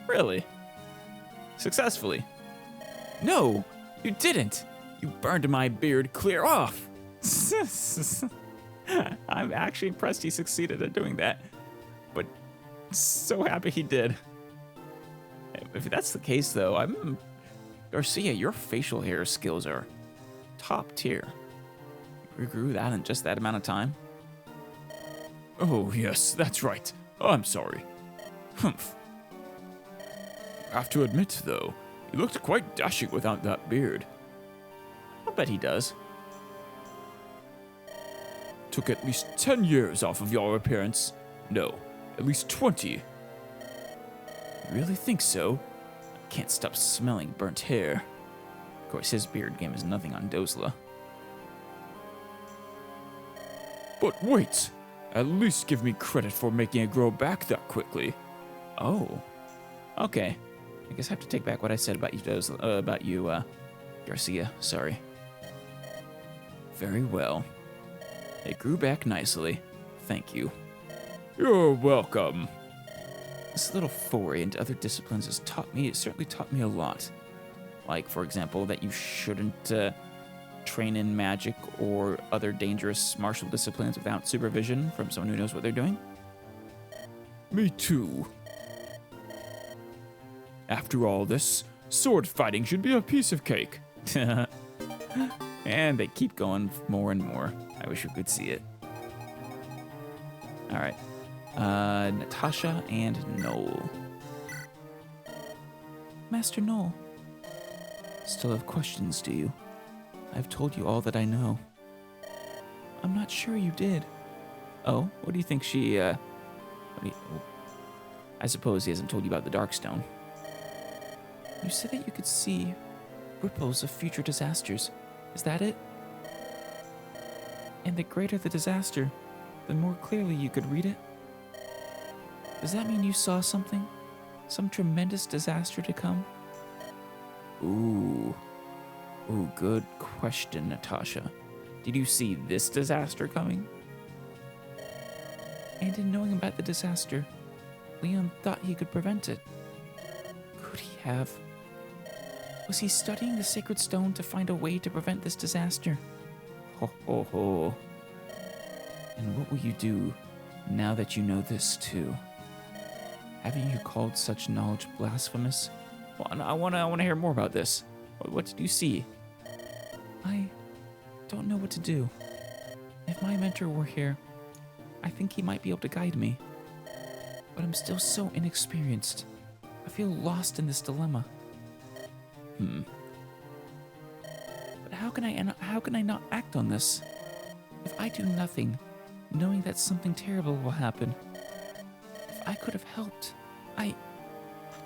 Really? Successfully? No, you didn't. You burned my beard clear off. I'm actually impressed he succeeded at doing that. But so happy he did. If that's the case, though, Garcia, your facial hair skills are top tier. You grew that in just that amount of time? Oh, yes, that's right. I'm sorry. Humph. I have to admit, though, you looked quite dashing without that beard. I'll bet he does. Took at least 10 years off of your appearance. No, at least 20. You really think so? I can't stop smelling burnt hair. Of course, his beard game is nothing on Dosla. But wait, at least give me credit for making it grow back that quickly. Oh, okay. I guess I have to take back what I said about you, Dosla, Garcia. Sorry. Very well. It grew back nicely. Thank you. You're welcome. This little foray into other disciplines has certainly taught me a lot. Like, for example, that you shouldn't train in magic or other dangerous martial disciplines without supervision from someone who knows what they're doing. Me too. After all this, sword fighting should be a piece of cake. And they keep going more and more. I wish we could see it. All right. Natasha and Noel. Master Noel. Still have questions, do you? I've told you all that I know. I'm not sure you did. Oh, what do you think she, I suppose he hasn't told you about the Darkstone. You said that you could see ripples of future disasters. Is that it? And the greater the disaster, the more clearly you could read it? Does that mean you saw something? Some tremendous disaster to come? Ooh, good question, Natasha. Did you see this disaster coming? And in knowing about the disaster, Leon thought he could prevent it. Could he have? Was he studying the Sacred Stone to find a way to prevent this disaster? Ho ho ho. And what will you do now that you know this too? Haven't you called such knowledge blasphemous? Well, I want to hear more about this. What did you see? I don't know what to do. If my mentor were here, I think he might be able to guide me. But I'm still so inexperienced. I feel lost in this dilemma. But how can I not act on this? If I do nothing, knowing that something terrible will happen. If I could have helped, I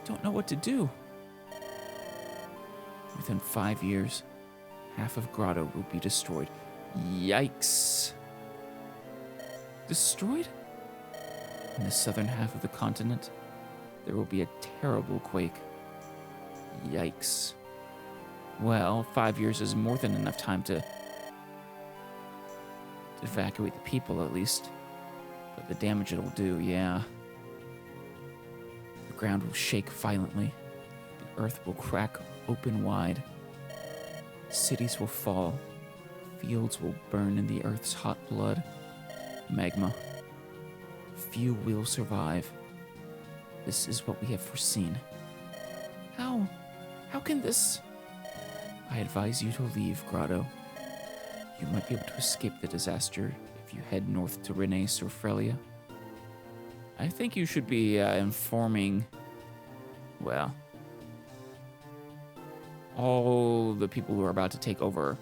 don't know what to do. Within 5 years, half of Grotto will be destroyed. Yikes. Destroyed? In the southern half of the continent, there will be a terrible quake. Yikes. Well, 5 years is more than enough time to evacuate the people, at least. But the damage it'll do, yeah. The ground will shake violently. The earth will crack open wide. Cities will fall. Fields will burn in the earth's hot blood. Magma. Few will survive. This is what we have foreseen. How can this... I advise you to leave, Grotto. You might be able to escape the disaster if you head north to Renes or Frelia. I think you should be informing, well, all the people who are about to take over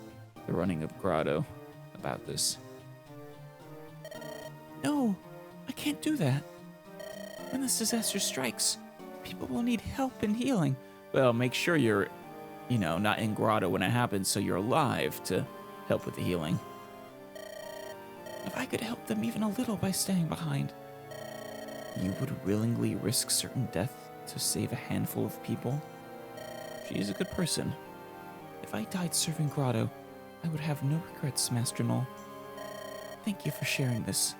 the running of Grotto about this. No, I can't do that. When this disaster strikes, people will need help and healing. Well, make sure you're, not in Grotto when it happens so you're alive to help with the healing. If I could help them even a little by staying behind, you would willingly risk certain death to save a handful of people? She is a good person. If I died serving Grotto, I would have no regrets, Master Null. Thank you for sharing this.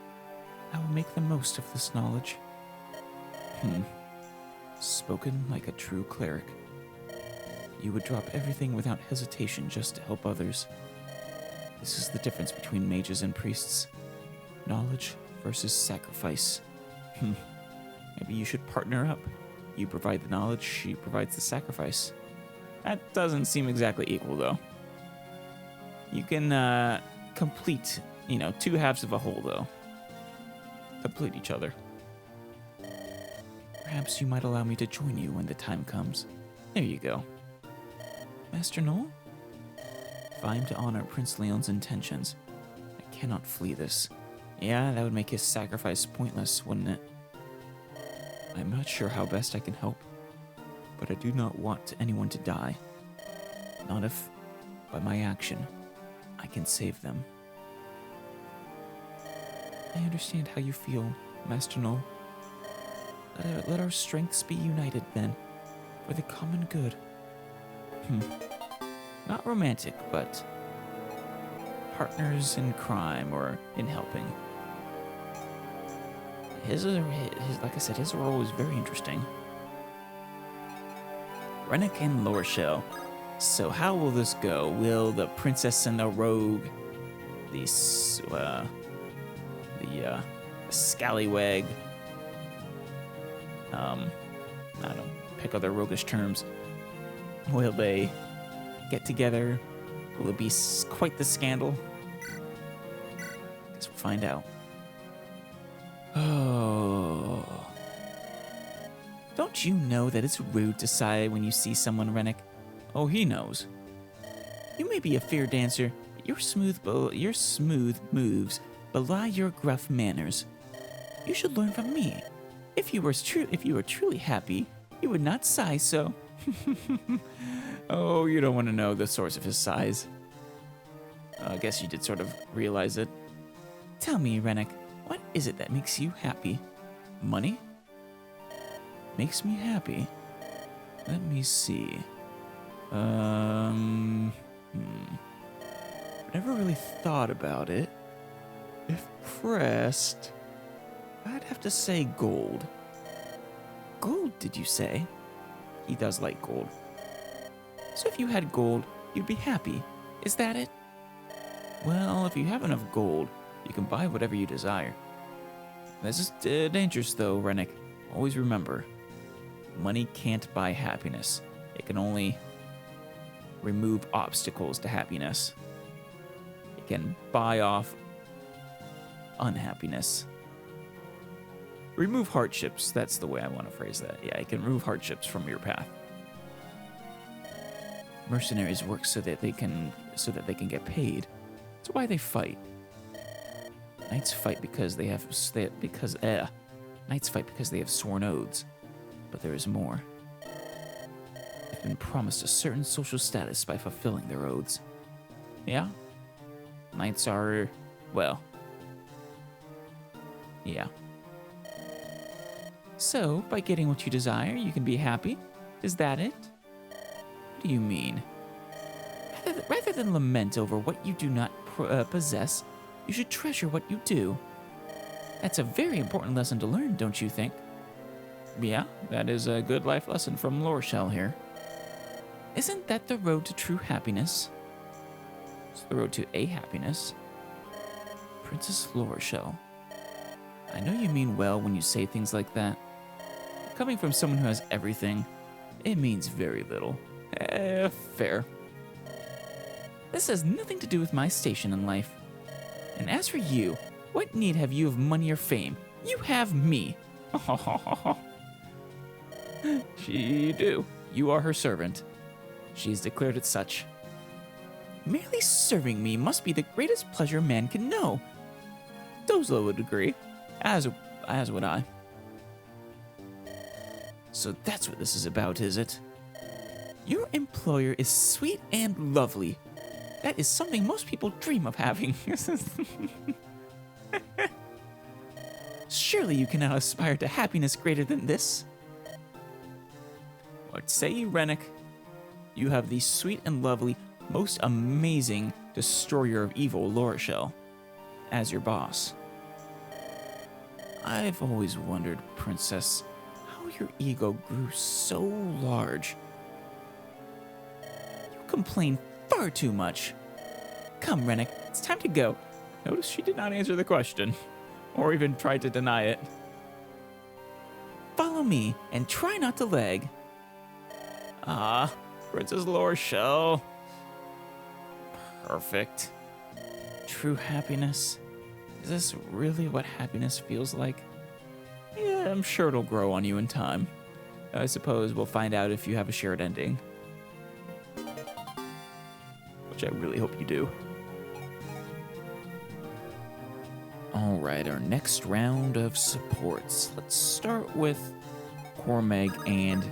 I will make the most of this knowledge. Spoken like a true cleric. You would drop everything without hesitation just to help others. This is the difference between mages and priests. Knowledge versus sacrifice. Maybe you should partner up. You provide the knowledge, she provides the sacrifice. That doesn't seem exactly equal, though. You can complete, two halves of a whole, though. Complete each other. Perhaps you might allow me to join you when the time comes. There you go. Master Null? If I am to honor Prince Leon's intentions, I cannot flee this. Yeah, that would make his sacrifice pointless, wouldn't it? I'm not sure how best I can help, but I do not want anyone to die. Not if, by my action, I can save them. I understand how you feel, Master Null. Let our strengths be united, then, for the common good. Not romantic, but partners in crime or in helping. His like I said, his role is very interesting. Rennick and Lorshell. So how will this go? Will the princess and the rogue, the scallywag, I don't know, pick other roguish terms, will they get together? Will it be quite the scandal? Guess we'll find out. Oh. Don't you know that it's rude to sigh when you see someone, Rennick? Oh, he knows. You may be a fair dancer, but your smooth moves belie your gruff manners. You should learn from me. If you were truly happy, you would not sigh so. Oh, you don't want to know the source of his sighs. I guess you did sort of realize it. Tell me, Rennick, what is it that makes you happy? Money? Makes me happy? Let me see. Never really thought about it. If pressed, I'd have to say gold. Gold, did you say? He does like gold. So if you had gold, you'd be happy. Is that it? Well, if you have enough gold, you can buy whatever you desire. This is dangerous, though, Rennick. Always remember, money can't buy happiness. It can only remove obstacles to happiness. It can buy off unhappiness. Remove hardships. That's the way I want to phrase that. Yeah, it can remove hardships from your path. Mercenaries work so that they can get paid. That's why they fight. Knights fight because they have sworn oaths. But there is more. They've been promised a certain social status by fulfilling their oaths. Yeah? Knights are, well, yeah. So, by getting what you desire, you can be happy? Is that it? What do you mean? Rather than lament over what you do not possess, you should treasure what you do. That's a very important lesson to learn, don't you think? Yeah, that is a good life lesson from Lorshell here. Isn't that the road to true happiness? It's the road to a happiness. Princess Lorshell. I know you mean well when you say things like that. Coming from someone who has everything, it means very little. Fair. This has nothing to do with my station in life. And as for you, what need have you of money or fame? You have me. You do. You are her servant. She has declared it such. Merely serving me must be the greatest pleasure man can know. Dozlo would agree, as would I. So that's what this is about, is it? Your employer is sweet and lovely. That is something most people dream of having. Surely you cannot aspire to happiness greater than this. What say you, Rennick? You have the sweet and lovely, most amazing destroyer of evil, Lorishel, as your boss. I've always wondered, Princess, how your ego grew so large. You complain far too much. Come, Rennick, it's time to go. Notice she did not answer the question, or even try to deny it. Follow me, and try not to lag. Ah, Princess Lorishel. Perfect. True happiness? Is this really what happiness feels like? Yeah, I'm sure it'll grow on you in time. I suppose we'll find out if you have a shared ending. Which I really hope you do. Alright, our next round of supports. Let's start with Cormeg and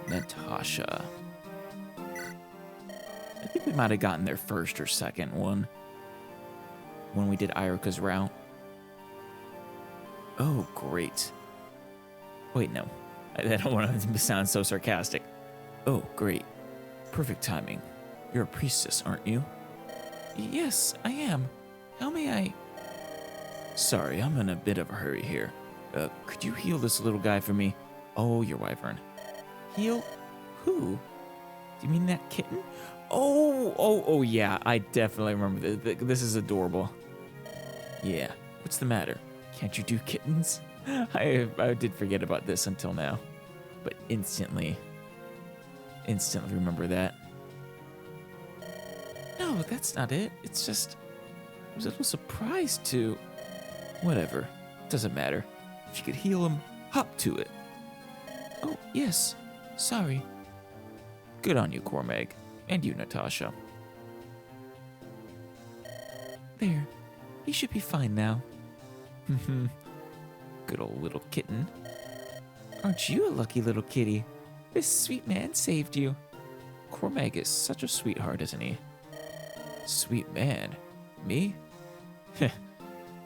Natasha. I think we might have gotten their first or second one when we did Eirika's route. Oh, great. Wait, no. I don't want to sound so sarcastic. Oh, great. Perfect timing. You're a priestess, aren't you? Yes, I am. How may I... Sorry, I'm in a bit of a hurry here. Could you heal this little guy for me? Oh, your wyvern. Heal? Who? Do you mean that kitten? Oh, yeah, I definitely remember this. This is adorable. Yeah, what's the matter? Can't you do kittens? I did forget about this until now, but instantly remember that. No, that's not it. It's just, I was a little surprised to... Whatever, doesn't matter. If you could heal him, hop to it. Oh, yes, sorry. Good on you, Cormeg, and you, Natasha. There, he should be fine now. Good old little kitten. Aren't you a lucky little kitty? This sweet man saved you. Cormeg is such a sweetheart, isn't he? Sweet man? Me?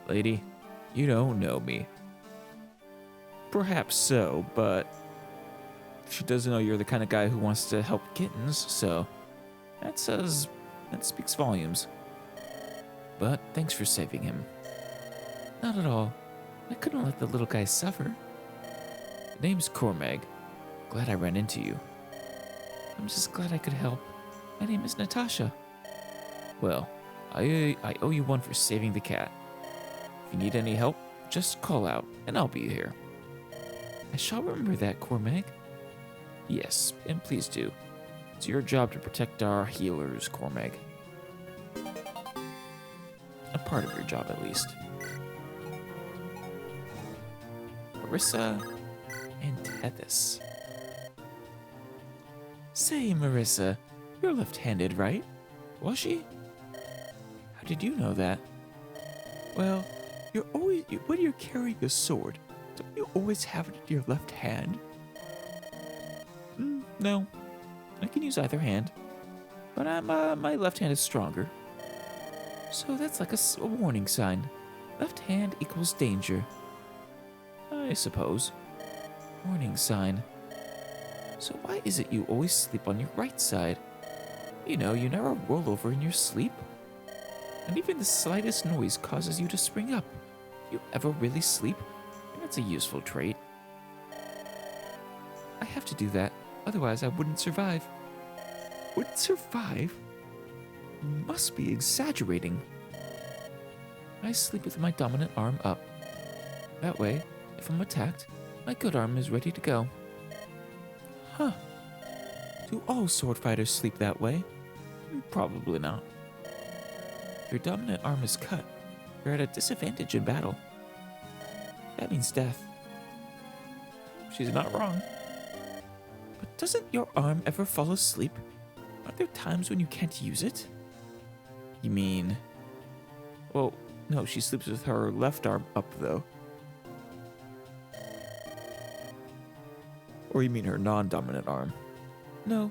Lady, you don't know me. Perhaps so, but she doesn't know you're the kind of guy who wants to help kittens, so that speaks volumes. But thanks for saving him. Not at all. I couldn't let the little guy suffer. The name's Cormeg. Glad I ran into you. I'm just glad I could help. My name is Natasha. Well, I owe you one for saving the cat. If you need any help, just call out, and I'll be here. I shall remember that, Cormeg. Yes, and please do. It's your job to protect our healers, Cormeg. A part of your job, at least. Marissa and Tethys. Say, Marissa, you're left-handed, right? Was she? How did you know that? Well, when you're carrying a sword, don't you always have it in your left hand? No, I can use either hand, but my left hand is stronger. So that's like a warning sign. Left hand equals danger. I suppose. Warning sign. So why is it you always sleep on your right side? You know, you never roll over in your sleep. And even the slightest noise causes you to spring up. You ever really sleep? That's a useful trait. I have to do that, otherwise I wouldn't survive. Wouldn't survive? You must be exaggerating. I sleep with my dominant arm up. That way, if I'm attacked, my good arm is ready to go. Huh. Do all sword fighters sleep that way? Probably not. If your dominant arm is cut, you're at a disadvantage in battle. That means death. She's not wrong. But doesn't your arm ever fall asleep? Aren't there times when you can't use it? You mean... Well, no, she sleeps with her left arm up, though. Or you mean her non-dominant arm? No,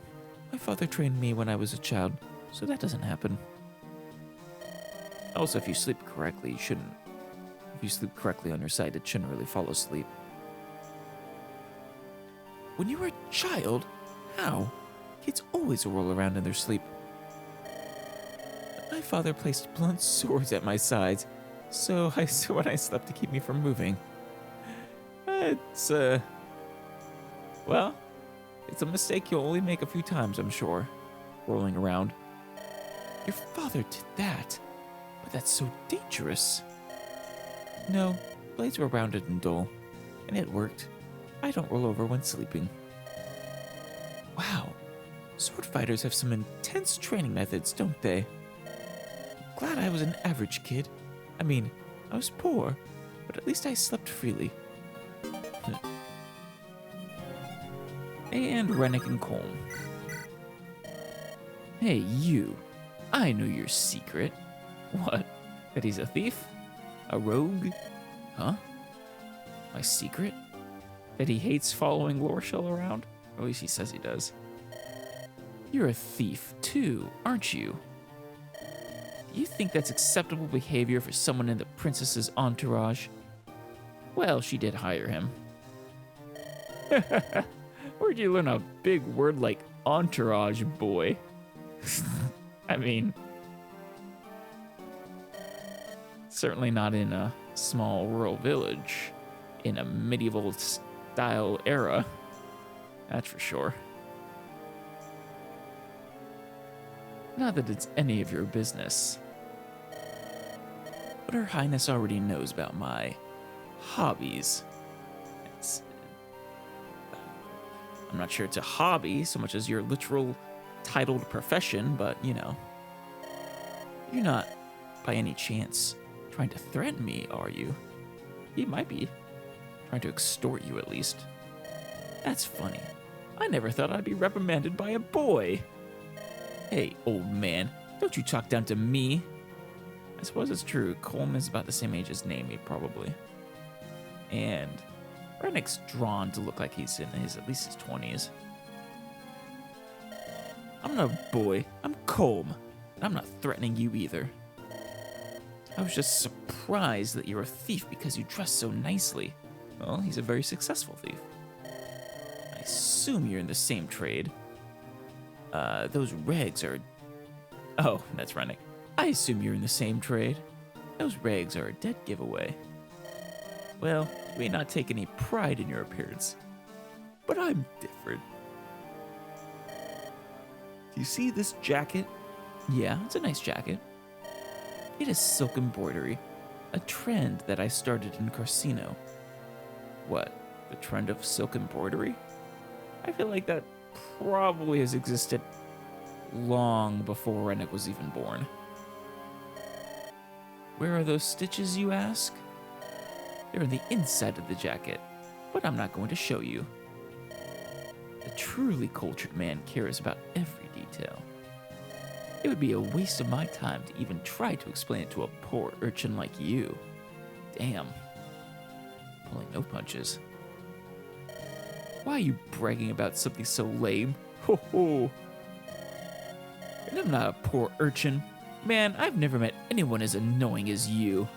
my father trained me when I was a child, so that doesn't happen. Also, if you sleep correctly, you shouldn't. If you sleep correctly on your side, it shouldn't really fall asleep. When you were a child? How? Kids always roll around in their sleep. My father placed blunt swords at my sides, so I saw when I slept to keep me from moving. It's a mistake you'll only make a few times, I'm sure. Rolling around. Your father did that, but that's so dangerous. No, blades were rounded and dull, and it worked. I don't roll over when sleeping. Wow, sword fighters have some intense training methods, don't they? Glad I was an average kid. I mean, I was poor, but at least I slept freely. And Rennick and Colm. Hey, you. I know your secret. What? That he's a thief? A rogue? Huh? My secret? That he hates following Lorshell around? Or at least he says he does. You're a thief, too, aren't you? Do you think that's acceptable behavior for someone in the princess's entourage? Well, she did hire him. Where'd you learn a big word like entourage, boy? I mean, certainly not in a small rural village in a medieval style era. That's for sure. Not that it's any of your business. But Her Highness already knows about my hobbies. I'm not sure it's a hobby so much as your literal titled profession, but you know. You're not, by any chance, trying to threaten me, are you? He might be. Trying to extort you, at least. That's funny. I never thought I'd be reprimanded by a boy. Hey, old man, don't you talk down to me. I suppose it's true. Colm is about the same age as Naomi, probably. And Rennick's drawn to look like he's in at least his 20s. I'm not a boy. I'm Colm. And I'm not threatening you either. I was just surprised that you're a thief because you dress so nicely. Well, he's a very successful thief. I assume you're in the same trade. Those regs are... Oh, that's Rennick. I assume you're in the same trade. Those regs are a dead giveaway. Well, you may not take any pride in your appearance, but I'm different. Do you see this jacket? Yeah, it's a nice jacket. It is silk embroidery, a trend that I started in Carcino. What, the trend of silk embroidery? I feel like that probably has existed long before Rennick was even born. Where are those stitches, you ask? They're on the inside of the jacket, but I'm not going to show you. A truly cultured man cares about every detail. It would be a waste of my time to even try to explain it to a poor urchin like you. Damn. Pulling no punches. Why are you bragging about something so lame? Ho ho! And I'm not a poor urchin. Man, I've never met anyone as annoying as you.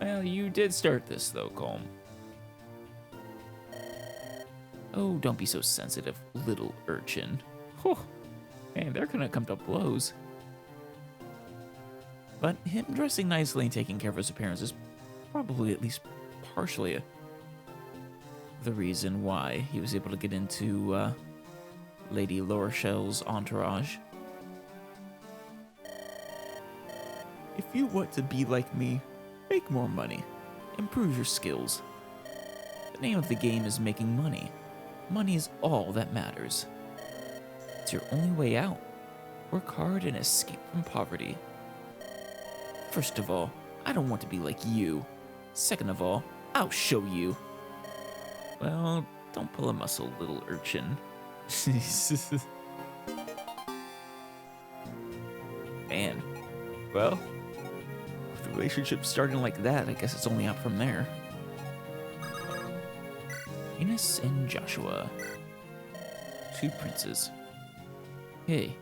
Well, you did start this, though, Colm. Oh, don't be so sensitive, little urchin. Whew. Man, they're gonna come to blows. But him dressing nicely and taking care of his appearance is probably at least partially the reason why he was able to get into Lady Lorshell's entourage. If you want to be like me, make more money. improve your skills. The name of the game is making money. Money is all that matters. It's your only way out. Work hard and escape from poverty. First of all, I don't want to be like you. Second of all, I'll show you. Well, don't pull a muscle, little urchin. Man, well, with the relationship starting like that, I guess it's only up from there. Enos and Joshua. Two princes. Hey,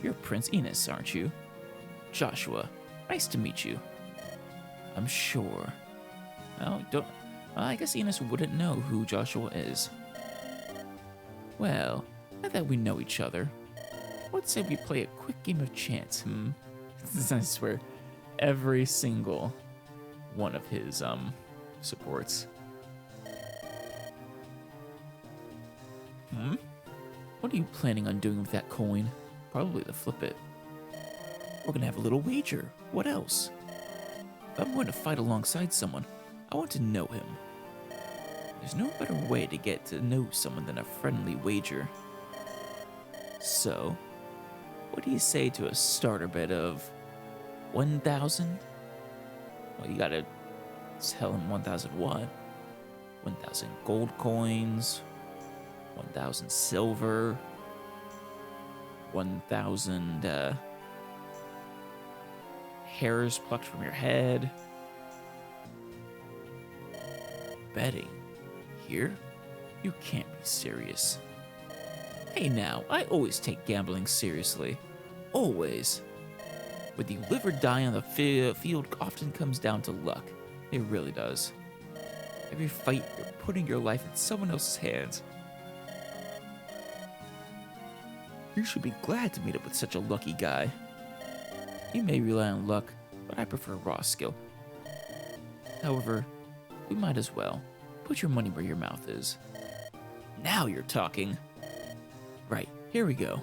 you're Prince Enos, aren't you? Joshua, nice to meet you. I'm sure. Well, I guess Enos wouldn't know who Joshua is. Well, now that we know each other, let's say we play a quick game of chance, I swear, every single one of his, supports. What are you planning on doing with that coin? Probably to flip it. We're gonna have a little wager. What else? If I'm going to fight alongside someone, I want to know him. There's no better way to get to know someone than a friendly wager. So, what do you say to a starter bet of 1,000? Well, you gotta tell him 1,000 what? 1,000 gold coins, 1,000 silver, 1,000 hairs plucked from your head. Betting? Here? You can't be serious. Hey now, I always take gambling seriously. Always. Whether you live or die on the field often comes down to luck. It really does. Every fight, you're putting your life in someone else's hands. You should be glad to meet up with such a lucky guy. You may rely on luck, but I prefer raw skill. However, we might as well. Put your money where your mouth is. Now you're talking. Right, here we go.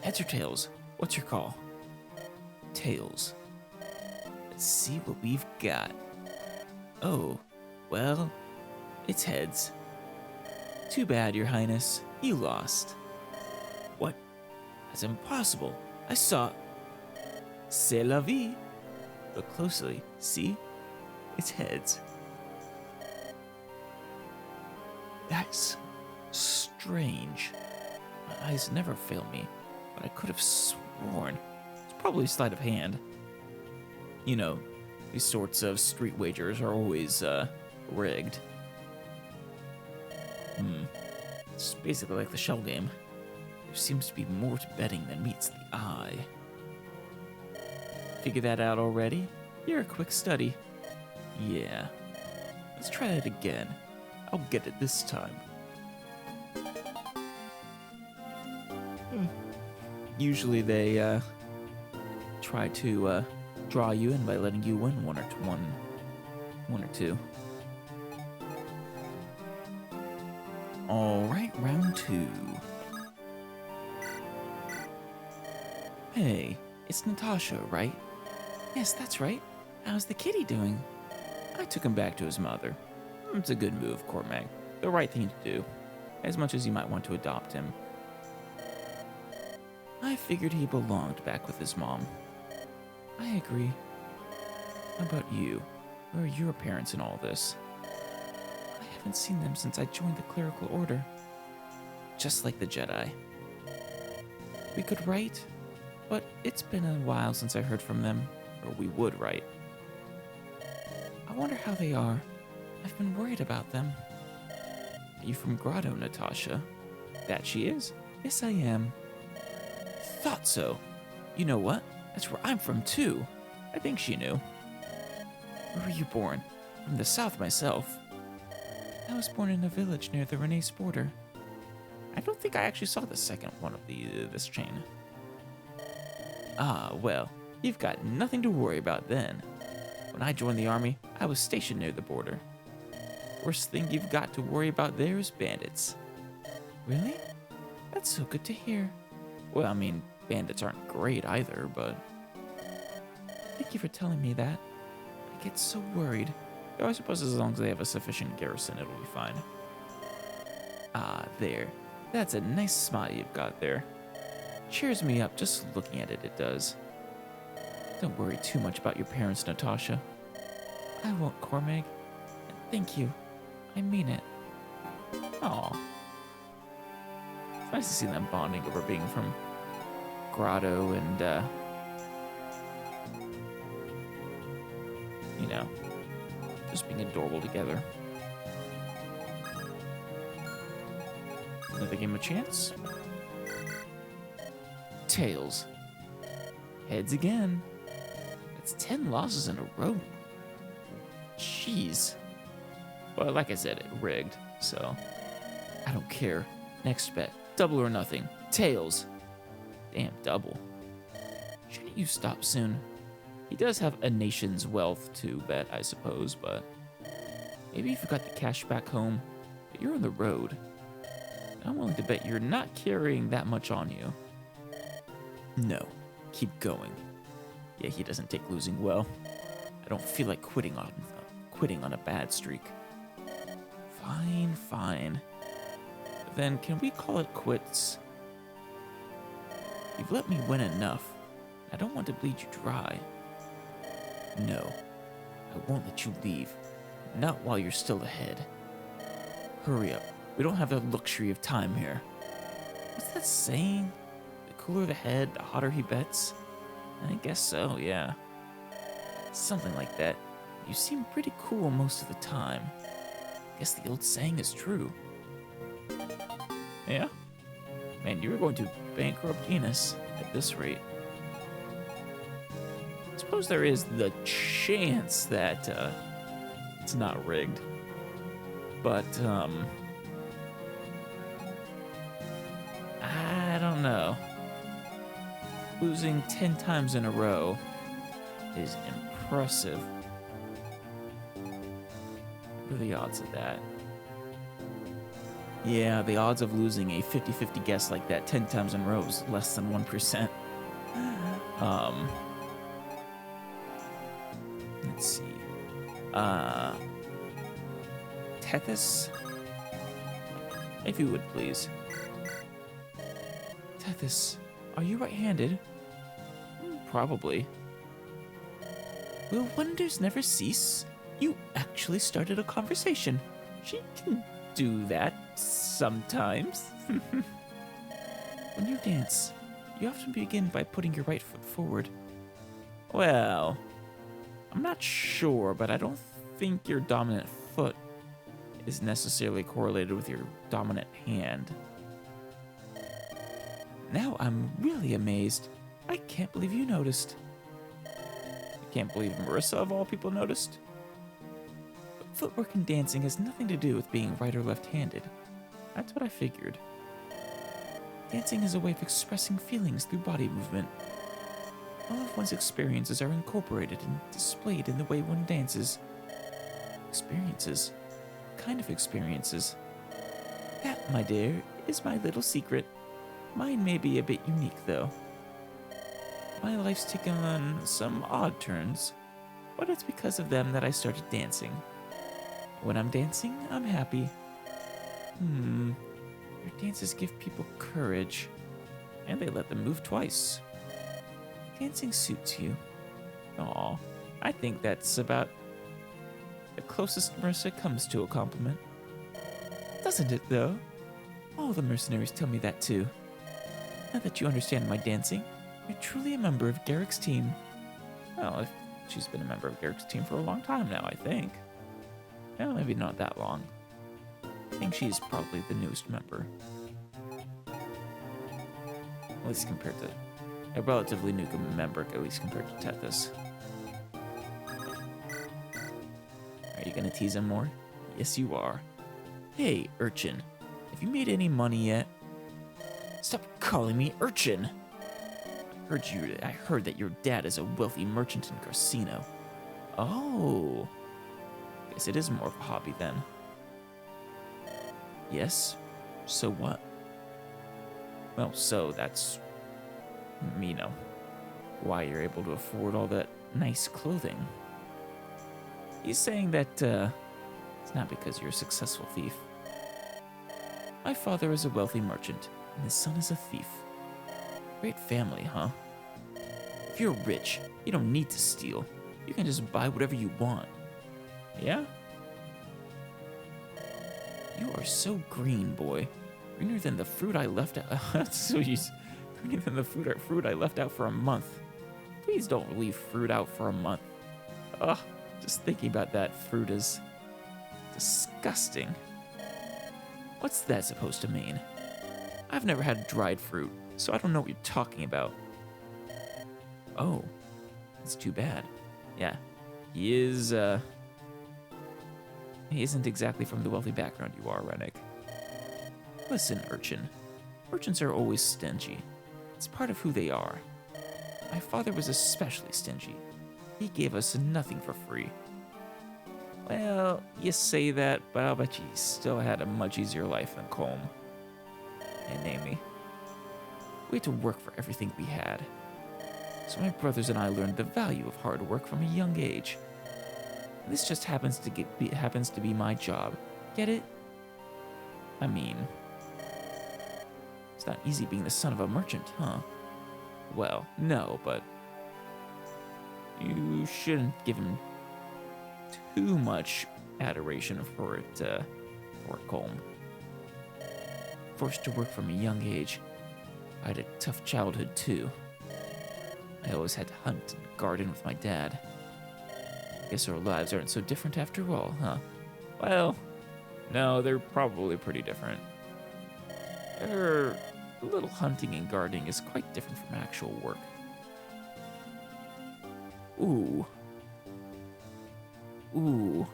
Heads or tails? What's your call? Tails. Let's see what we've got. Oh, well, it's heads. Too bad, Your Highness. You lost. What? That's impossible. I saw... C'est la vie. Look closely. See? It's heads. That's strange. My eyes never fail me, but I could have sworn. It's probably sleight of hand. You know, these sorts of street wagers are always, rigged. It's basically like the shell game. There seems to be more to betting than meets the eye. Figure that out already? You're a quick study. Yeah. Let's try it again. I'll get it this time. Usually they, try to, draw you in by letting you win one or two. Alright, round 2. Hey, it's Natasha, right? Yes, that's right. How's the kitty doing? I took him back to his mother. It's a good move, Cormac. The right thing to do, as much as you might want to adopt him. I figured he belonged back with his mom. I agree. How about you? Where are your parents in all this? I haven't seen them since I joined the clerical order. Just like the Jedi. We could write, but it's been a while since I heard from them, or we would write. I wonder how they are. I've been worried about them. Are you from Grotto, Natasha? That she is? Yes, I am. Thought so. You know what? That's where I'm from, too. I think she knew. Where were you born? From the south myself. I was born in a village near the Renaissance border. I don't think I actually saw the second one of this chain. Ah, well, you've got nothing to worry about then. When I joined the army, I was stationed near the border. Worst thing you've got to worry about there is bandits. Really? That's so good to hear. Well, I mean, bandits aren't great either, but... Thank you for telling me that. I get so worried. Though I suppose as long as they have a sufficient garrison, it'll be fine. Ah, there. That's a nice smile you've got there. Cheers me up just looking at it, it does. Don't worry too much about your parents, Natasha. I won't, Cormag. And thank you. I mean it. Aw. It's nice to see them bonding over being from Grotto and, you know, just being adorable together. Another game of chance. Tails. Heads again. That's 10 losses in a row. Jeez. Well, like I said, it rigged, so I don't care. Next bet. Double or nothing. Tails. Damn, double. Shouldn't you stop soon? He does have a nation's wealth to bet, I suppose, but maybe if you got the cash back home, but you're on the road. I'm willing to bet you're not carrying that much on you. No, keep going. Yeah, he doesn't take losing well. I don't feel like quitting on a bad streak. Fine, fine. Then can we call it quits? You've let me win enough. I don't want to bleed you dry. No, I won't let you leave. Not while you're still ahead. Hurry up. We don't have the luxury of time here. What's that saying? The cooler the head, the hotter he bets? I guess so, yeah. Something like that. You seem pretty cool most of the time. Guess the old saying is true. Yeah? Man, you're going to bankrupt Enos at this rate. I suppose there is the chance that it's not rigged. But, I don't know. Losing 10 times in a row is impressive. What are the odds of that? Yeah, the odds of losing a 50-50 guess like that 10 times in a row is less than 1%. Let's see. Tethys? If you would, please. Tethys, are you right-handed? Probably. Will wonders never cease? You actually started a conversation. She can do that sometimes. When you dance, you often begin by putting your right foot forward. Well, I'm not sure, but I don't think your dominant foot is necessarily correlated with your dominant hand. Now I'm really amazed. I can't believe you noticed. I can't believe Marissa, of all people, noticed. But footwork and dancing has nothing to do with being right or left-handed. That's what I figured. Dancing is a way of expressing feelings through body movement. All of one's experiences are incorporated and displayed in the way one dances. Experiences? What kind of experiences? That, my dear, is my little secret. Mine may be a bit unique, though. My life's taken on some odd turns, but it's because of them that I started dancing. When I'm dancing, I'm happy. Your dances give people courage, and they let them move twice. Dancing suits you. Aw, I think that's about the closest Marissa comes to a compliment. Doesn't it, though? All the mercenaries tell me that, too. Now that you understand my dancing, you're truly a member of Garrick's team. Well, she's been a member of Garrick's team for a long time now, I think. Well, maybe not that long. I think she's probably the newest member. At least compared to... a relatively new member, at least compared to Tethys. Are you gonna tease him more? Yes, you are. Hey, urchin. Have you made any money yet? Stop calling me urchin! I heard that your dad is a wealthy merchant in Garcino. Oh. Guess it is more of a hobby then. Yes? So what? Well, so that's, you know, why you're able to afford all that nice clothing. He's saying that, it's not because you're a successful thief. My father is a wealthy merchant, and his son is a thief. Great family, huh? If you're rich, you don't need to steal. You can just buy whatever you want. Yeah? You are so green, boy. Greener than the fruit I left out. So he's greener than the fruit I left out for a month. Please don't leave fruit out for a month. Ugh, just thinking about that fruit is disgusting. What's that supposed to mean? I've never had dried fruit, so I don't know what you're talking about. Oh, that's too bad. Yeah, he isn't exactly from the wealthy background you are, Rennick. Listen, urchin. Urchins are always stingy. It's part of who they are. My father was especially stingy. He gave us nothing for free. Well, you say that, but I'll bet you still had a much easier life than Colm and Amy. We had to work for everything we had. So my brothers and I learned the value of hard work from a young age. And this just happens to be my job. Get it? I mean, it's not easy being the son of a merchant, huh? Well, no, but you shouldn't give him too much adoration for Colm. Forced to work from a young age, I had a tough childhood too. I always had to hunt and garden with my dad. Guess our lives aren't so different after all, huh? Well, no, they're probably pretty different. A little hunting and gardening is quite different from actual work. Ooh. Ooh.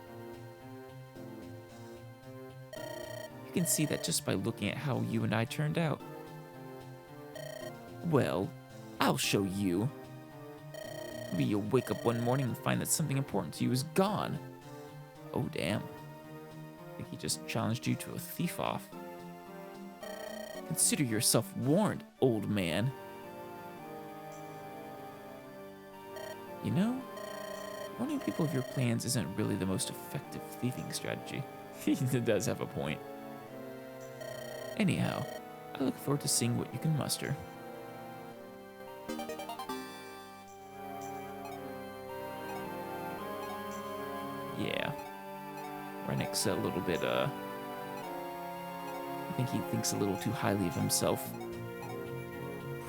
You can see that just by looking at how you and I turned out. Well, I'll show you. Maybe you'll wake up one morning and find that something important to you is gone. Oh, damn. I think he just challenged you to a thief-off. Consider yourself warned, old man. You know, warning people of your plans isn't really the most effective thieving strategy. He does have a point. Anyhow, I look forward to seeing what you can muster. Yeah. Rennick's a little bit, I think he thinks a little too highly of himself.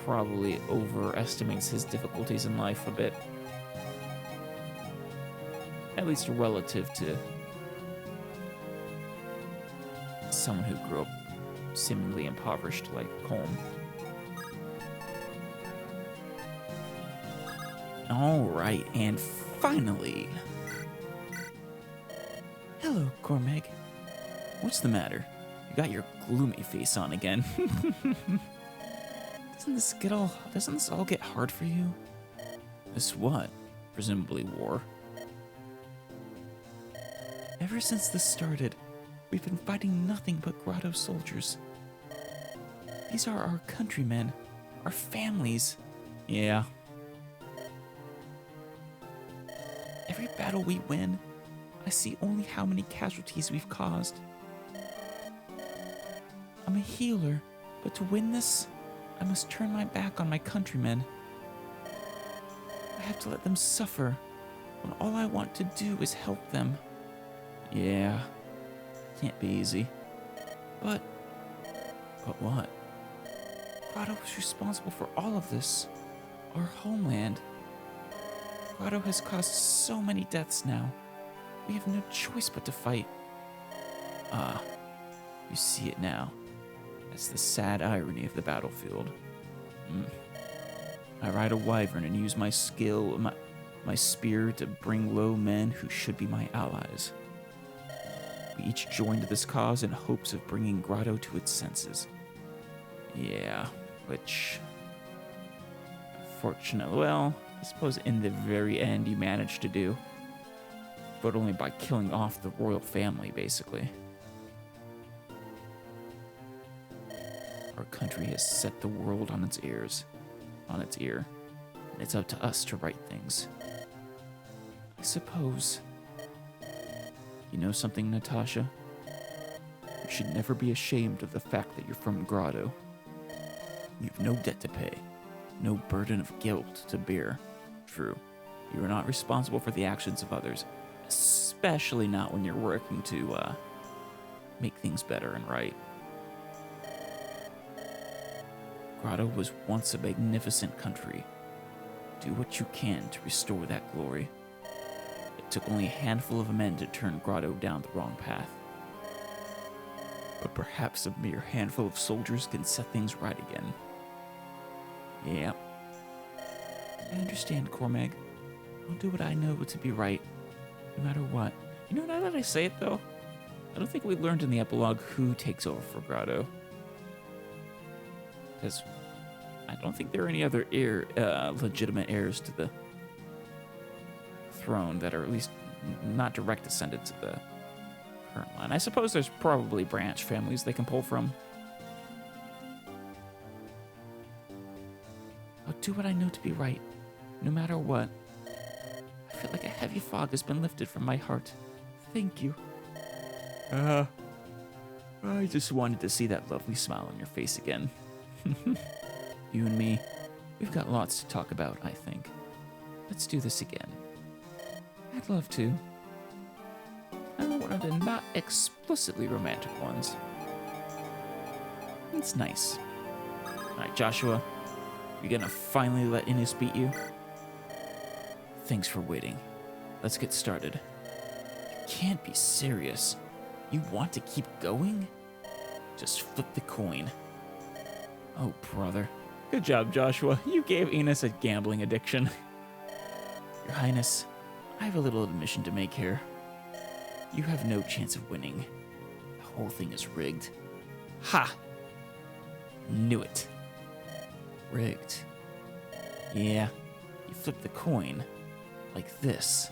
Probably overestimates his difficulties in life a bit. At least relative to someone who grew up seemingly impoverished like Colm. Alright, and finally... Hello, Cormeg. What's the matter? You got your gloomy face on again. Doesn't this all get hard for you? This what? Presumably war. Ever since this started, we've been fighting nothing but Grotto soldiers. These are our countrymen, our families. Yeah. Every battle we win, I see only how many casualties we've caused. I'm a healer, but to win this, I must turn my back on my countrymen. I have to let them suffer, when all I want to do is help them. Yeah, can't be easy. But what? Grotto is responsible for all of this. Our homeland. Grotto has caused so many deaths now. We have no choice but to fight. Ah, you see it now. That's the sad irony of the battlefield. I ride a wyvern and use my skill, my spear to bring low men who should be my allies. We each joined this cause in hopes of bringing Grotto to its senses. Yeah, which... Fortunately, well, I suppose in the very end you managed to do. But only by killing off the royal family, basically. Our country has set the world on its ear, and it's up to us to right things. I suppose You know something, Natasha? You should never be ashamed of the fact that you're from Grotto. You've no debt to pay, no burden of guilt to bear. True, you are not responsible for the actions of others, especially not when you're working to make things better and right. Grotto was once a magnificent country. Do what you can to restore that glory. It took only a handful of men to turn Grotto down the wrong path. But perhaps a mere handful of soldiers can set things right again. Yeah. I understand, Cormag. I'll do what I know to be right, no matter what. You know, now that I say it, though, I don't think we learned in the epilogue who takes over for Grotto. Because I don't think there are any other legitimate heirs to the throne that are at least not direct descendants of the current line. I suppose there's probably branch families they can pull from. I'll do what I know to be right, no matter what. I feel like a heavy fog has been lifted from my heart. Thank you. I just wanted to see that lovely smile on your face again. You and me, we've got lots to talk about, I think. Let's do this again. I'd love to. I'm one of the not explicitly romantic ones. It's nice. Alright, Joshua, you gonna finally let Innes beat you? Thanks for waiting. Let's get started. You can't be serious. You want to keep going? Just flip the coin. Oh, brother. Good job, Joshua. You gave Innes a gambling addiction. Your Highness, I have a little admission to make here. You have no chance of winning. The whole thing is rigged. Ha! Knew it. Rigged. Yeah, you flip the coin, like this,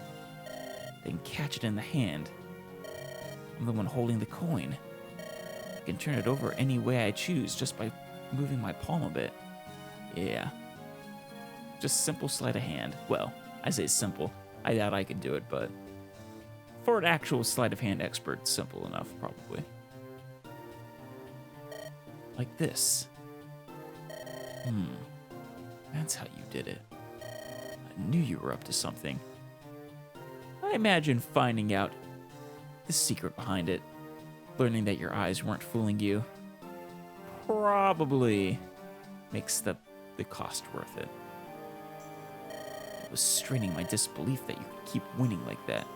then catch it in the hand. I'm the one holding the coin. I can turn it over any way I choose just by moving my palm a bit. Yeah. Just simple sleight of hand. Well, I say simple. I doubt I can do it, but for an actual sleight of hand expert, simple enough, probably. Like this. That's how you did it. I knew you were up to something. I imagine finding out the secret behind it, learning that your eyes weren't fooling you, probably makes the cost worth it. It was straining my disbelief that you could keep winning like that.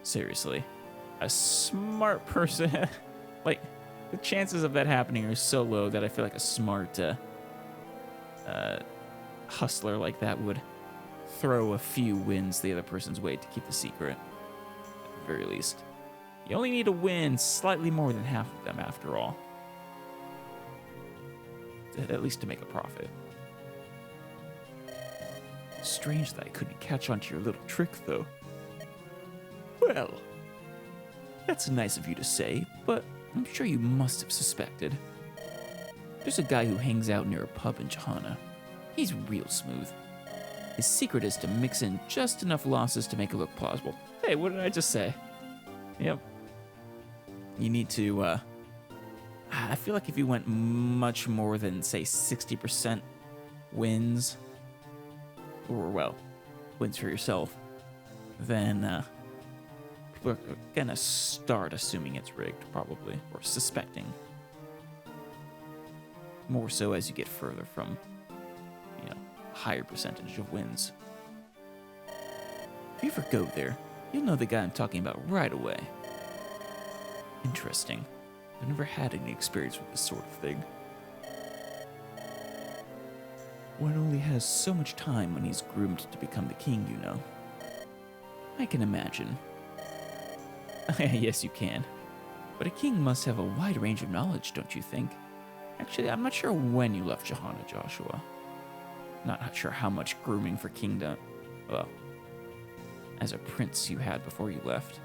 Seriously, a smart person, like, the chances of that happening are so low that I feel like a smart hustler like that would throw a few wins the other person's way to keep the secret, at the very least. You only need to win slightly more than half of them, after all. At least to make a profit. Strange that I couldn't catch on to your little trick, though. Well, that's nice of you to say, but I'm sure you must have suspected. There's a guy who hangs out near a pub in Johanna. He's real smooth. His secret is to mix in just enough losses to make it look plausible. Hey, what did I just say? Yep. You need to, I feel like if you went much more than, say, 60% wins, or, well, wins for yourself, then people are gonna start assuming it's rigged, probably, or suspecting. More so as you get further from, you know, higher percentage of wins. If you ever go there, you'll know the guy I'm talking about right away. Interesting. I've never had any experience with this sort of thing. One only has so much time when he's groomed to become the king, you know. I can imagine. Yes, you can. But a king must have a wide range of knowledge, don't you think? Actually, I'm not sure when you left Johanna, Joshua. Not sure how much grooming for kingdom, well, as a prince you had before you left.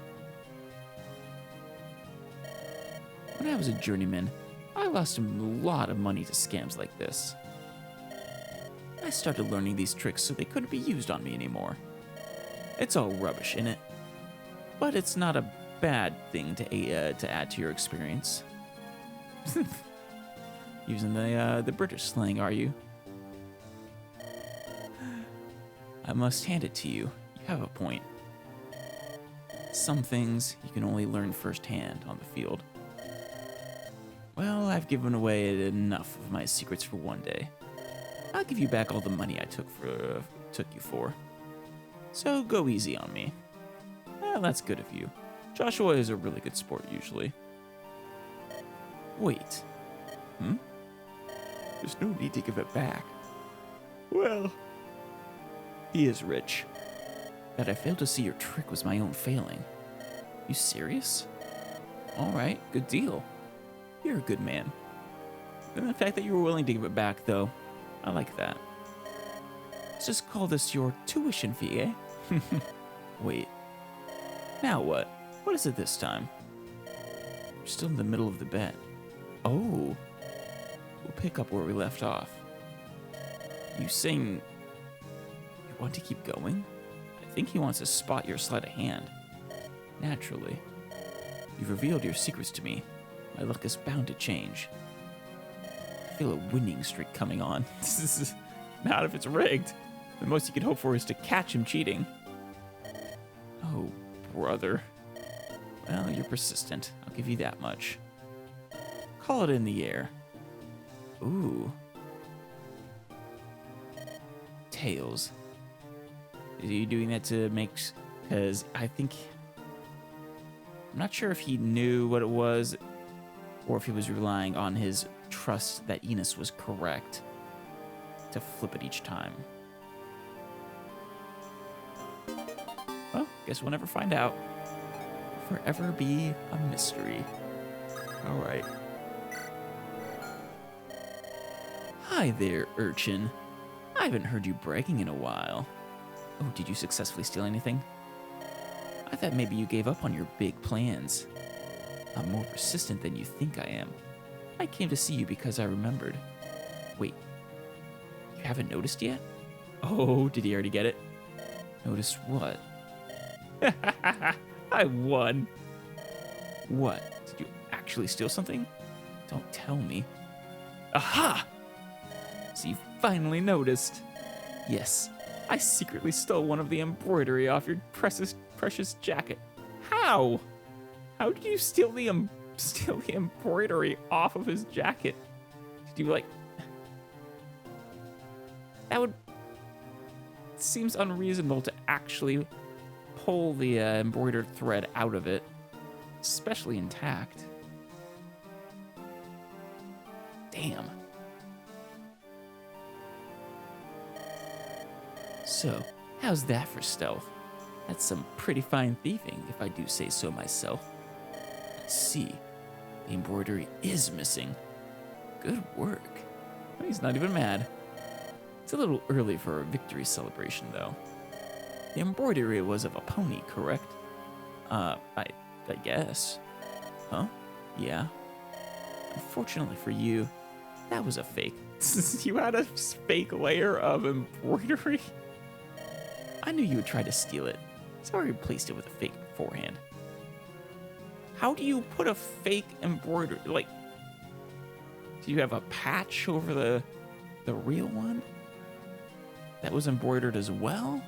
When I was a journeyman, I lost a lot of money to scams like this. I started learning these tricks so they couldn't be used on me anymore. It's all rubbish, innit? But it's not a bad thing to add to your experience. Using the British slang, are you? I must hand it to you. You have a point. Some things you can only learn firsthand on the field. Well, I've given away enough of my secrets for one day. I'll give you back all the money I took you for. So go easy on me. Well, that's good of you. Joshua is a really good sport usually. Wait. There's no need to give it back. Well, he is rich. That I failed to see your trick was my own failing. You serious? Alright, good deal. You're a good man. And the fact that you were willing to give it back, though, I like that. Let's just call this your tuition fee, eh? Wait. Now what? What is it this time? We're still in the middle of the bet. Oh. We'll pick up where we left off. You saying you want to keep going? I think he wants to spot your sleight of hand. Naturally. You've revealed your secrets to me. My luck is bound to change. I feel a winning streak coming on. This is not if it's rigged. The most you could hope for is to catch him cheating. Oh, brother. Well, you're persistent. I'll give you that much. Call it in the air. Ooh. Tails. Are you doing that to make... Because I think... I'm not sure if he knew what it was or if he was relying on his trust that Enos was correct to flip it each time. Well, guess we'll never find out. Forever be a mystery. All right. Hi there, urchin. I haven't heard you bragging in a while. Oh, did you successfully steal anything? I thought maybe you gave up on your big plans. I'm more persistent than you think I am. I came to see you because I remembered. Wait, you haven't noticed yet? Oh, did he already get it? Notice what? I won. What? Did you actually steal something? Don't tell me. Aha! So you finally noticed. Yes, I secretly stole one of the embroidery off your precious jacket. How? How did you steal the embroidery off of his jacket? Did you That would... Seems unreasonable to actually pull the embroidered thread out of it, especially intact. Damn. So, how's that for stealth? That's some pretty fine thieving, if I do say so myself. Let's see. The embroidery is missing. Good work. He's not even mad. It's a little early for a victory celebration, though. The embroidery was of a pony, correct? I guess. Huh? Yeah. Unfortunately for you, that was a fake. You had a fake layer of embroidery? I knew you would try to steal it, so I replaced it with a fake beforehand. How do you put a fake embroidery? Do you have a patch over the real one that was embroidered as well?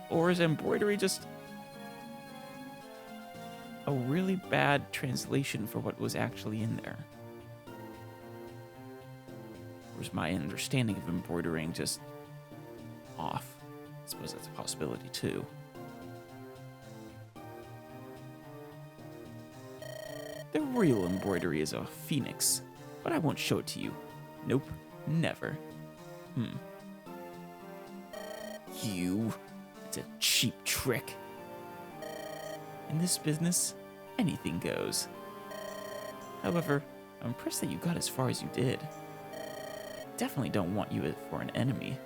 Or is embroidery just a really bad translation for what was actually in there? Or is my understanding of embroidering just off? I suppose that's a possibility too. The real embroidery is a phoenix, but I won't show it to you. Nope, never. You? It's a cheap trick. In this business, anything goes. However, I'm impressed that you got as far as you did. Definitely don't want you for an enemy.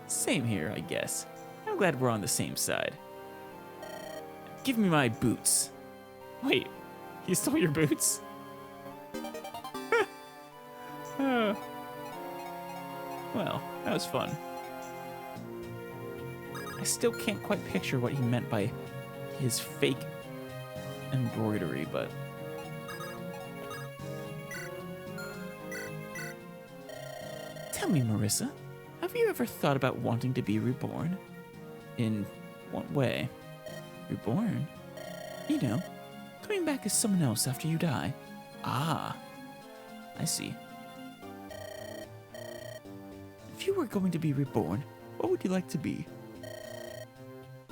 Same here, I guess. I'm glad we're on the same side. Give me my boots. Wait, he stole your boots? Well, that was fun. I still can't quite picture what he meant by his fake embroidery, but... Tell me, Marissa, have you ever thought about wanting to be reborn? In what way? Reborn? You know, coming back as someone else after you die. Ah, I see. If you were going to be reborn, what would you like to be?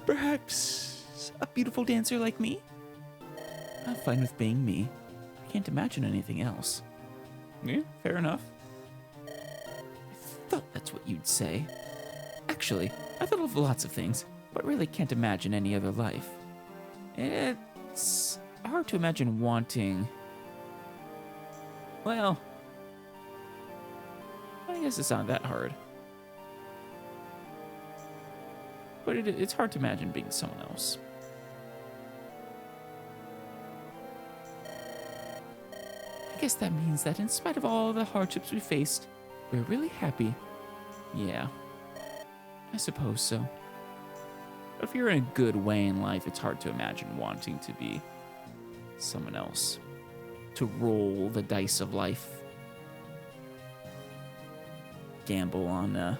Perhaps a beautiful dancer like me? I'm fine with being me. I can't imagine anything else. Yeah, fair enough. I thought that's what you'd say. Actually, I thought of lots of things, but really can't imagine any other life. It's hard to imagine wanting... Well, I guess it's not that hard. But it's hard to imagine being someone else. I guess that means that in spite of all the hardships we faced, we're really happy. Yeah, I suppose so. But if you're in a good way in life, it's hard to imagine wanting to be someone else. To roll the dice of life. Gamble on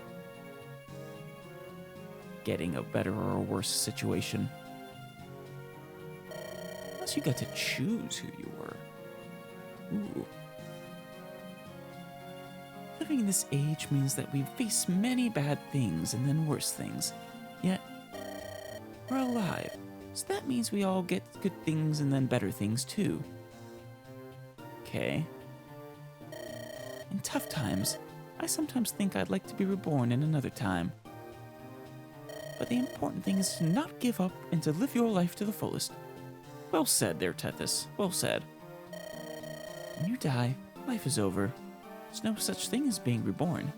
getting a better or a worse situation. Unless you got to choose who you were. Ooh. Living in this age means that we face many bad things and then worse things. Yet, we're alive. So that means we all get good things and then better things too. Okay. In tough times, I sometimes think I'd like to be reborn in another time. But the important thing is to not give up and to live your life to the fullest. Well said there, Tethys. Well said. When you die, life is over. There's no such thing as being reborn.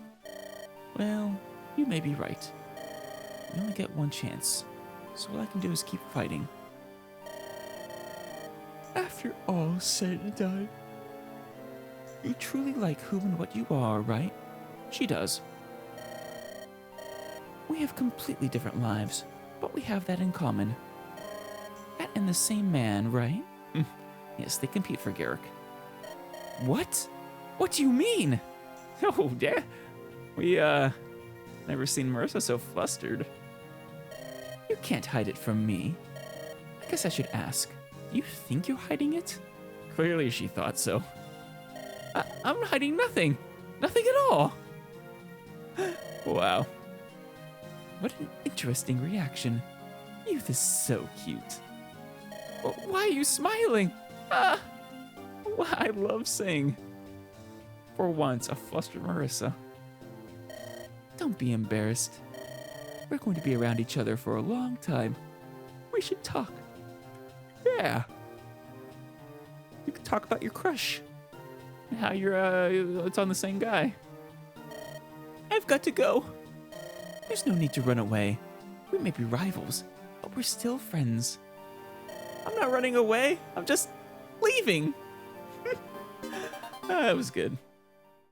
Well, you may be right. You only get one chance, so all I can do is keep fighting. After all said and done, you truly like who and what you are, right? She does. We have completely different lives, but we have that in common. That and the same man, right? Yes, they compete for Garrick. What? What do you mean? Oh, yeah. We, never seen Marissa so flustered. You can't hide it from me. I guess I should ask, do you think you're hiding it? Clearly she thought so. I'm hiding nothing. Nothing at all. Wow. What an interesting reaction. Youth is so cute. Why are you smiling? I love saying. For once, a flustered Marissa. Don't be embarrassed. We're going to be around each other for a long time. We should talk. Yeah. You can talk about your crush. And how it's on the same guy. I've got to go. There's no need to run away. We may be rivals, but we're still friends. I'm not running away. I'm just leaving. That was good.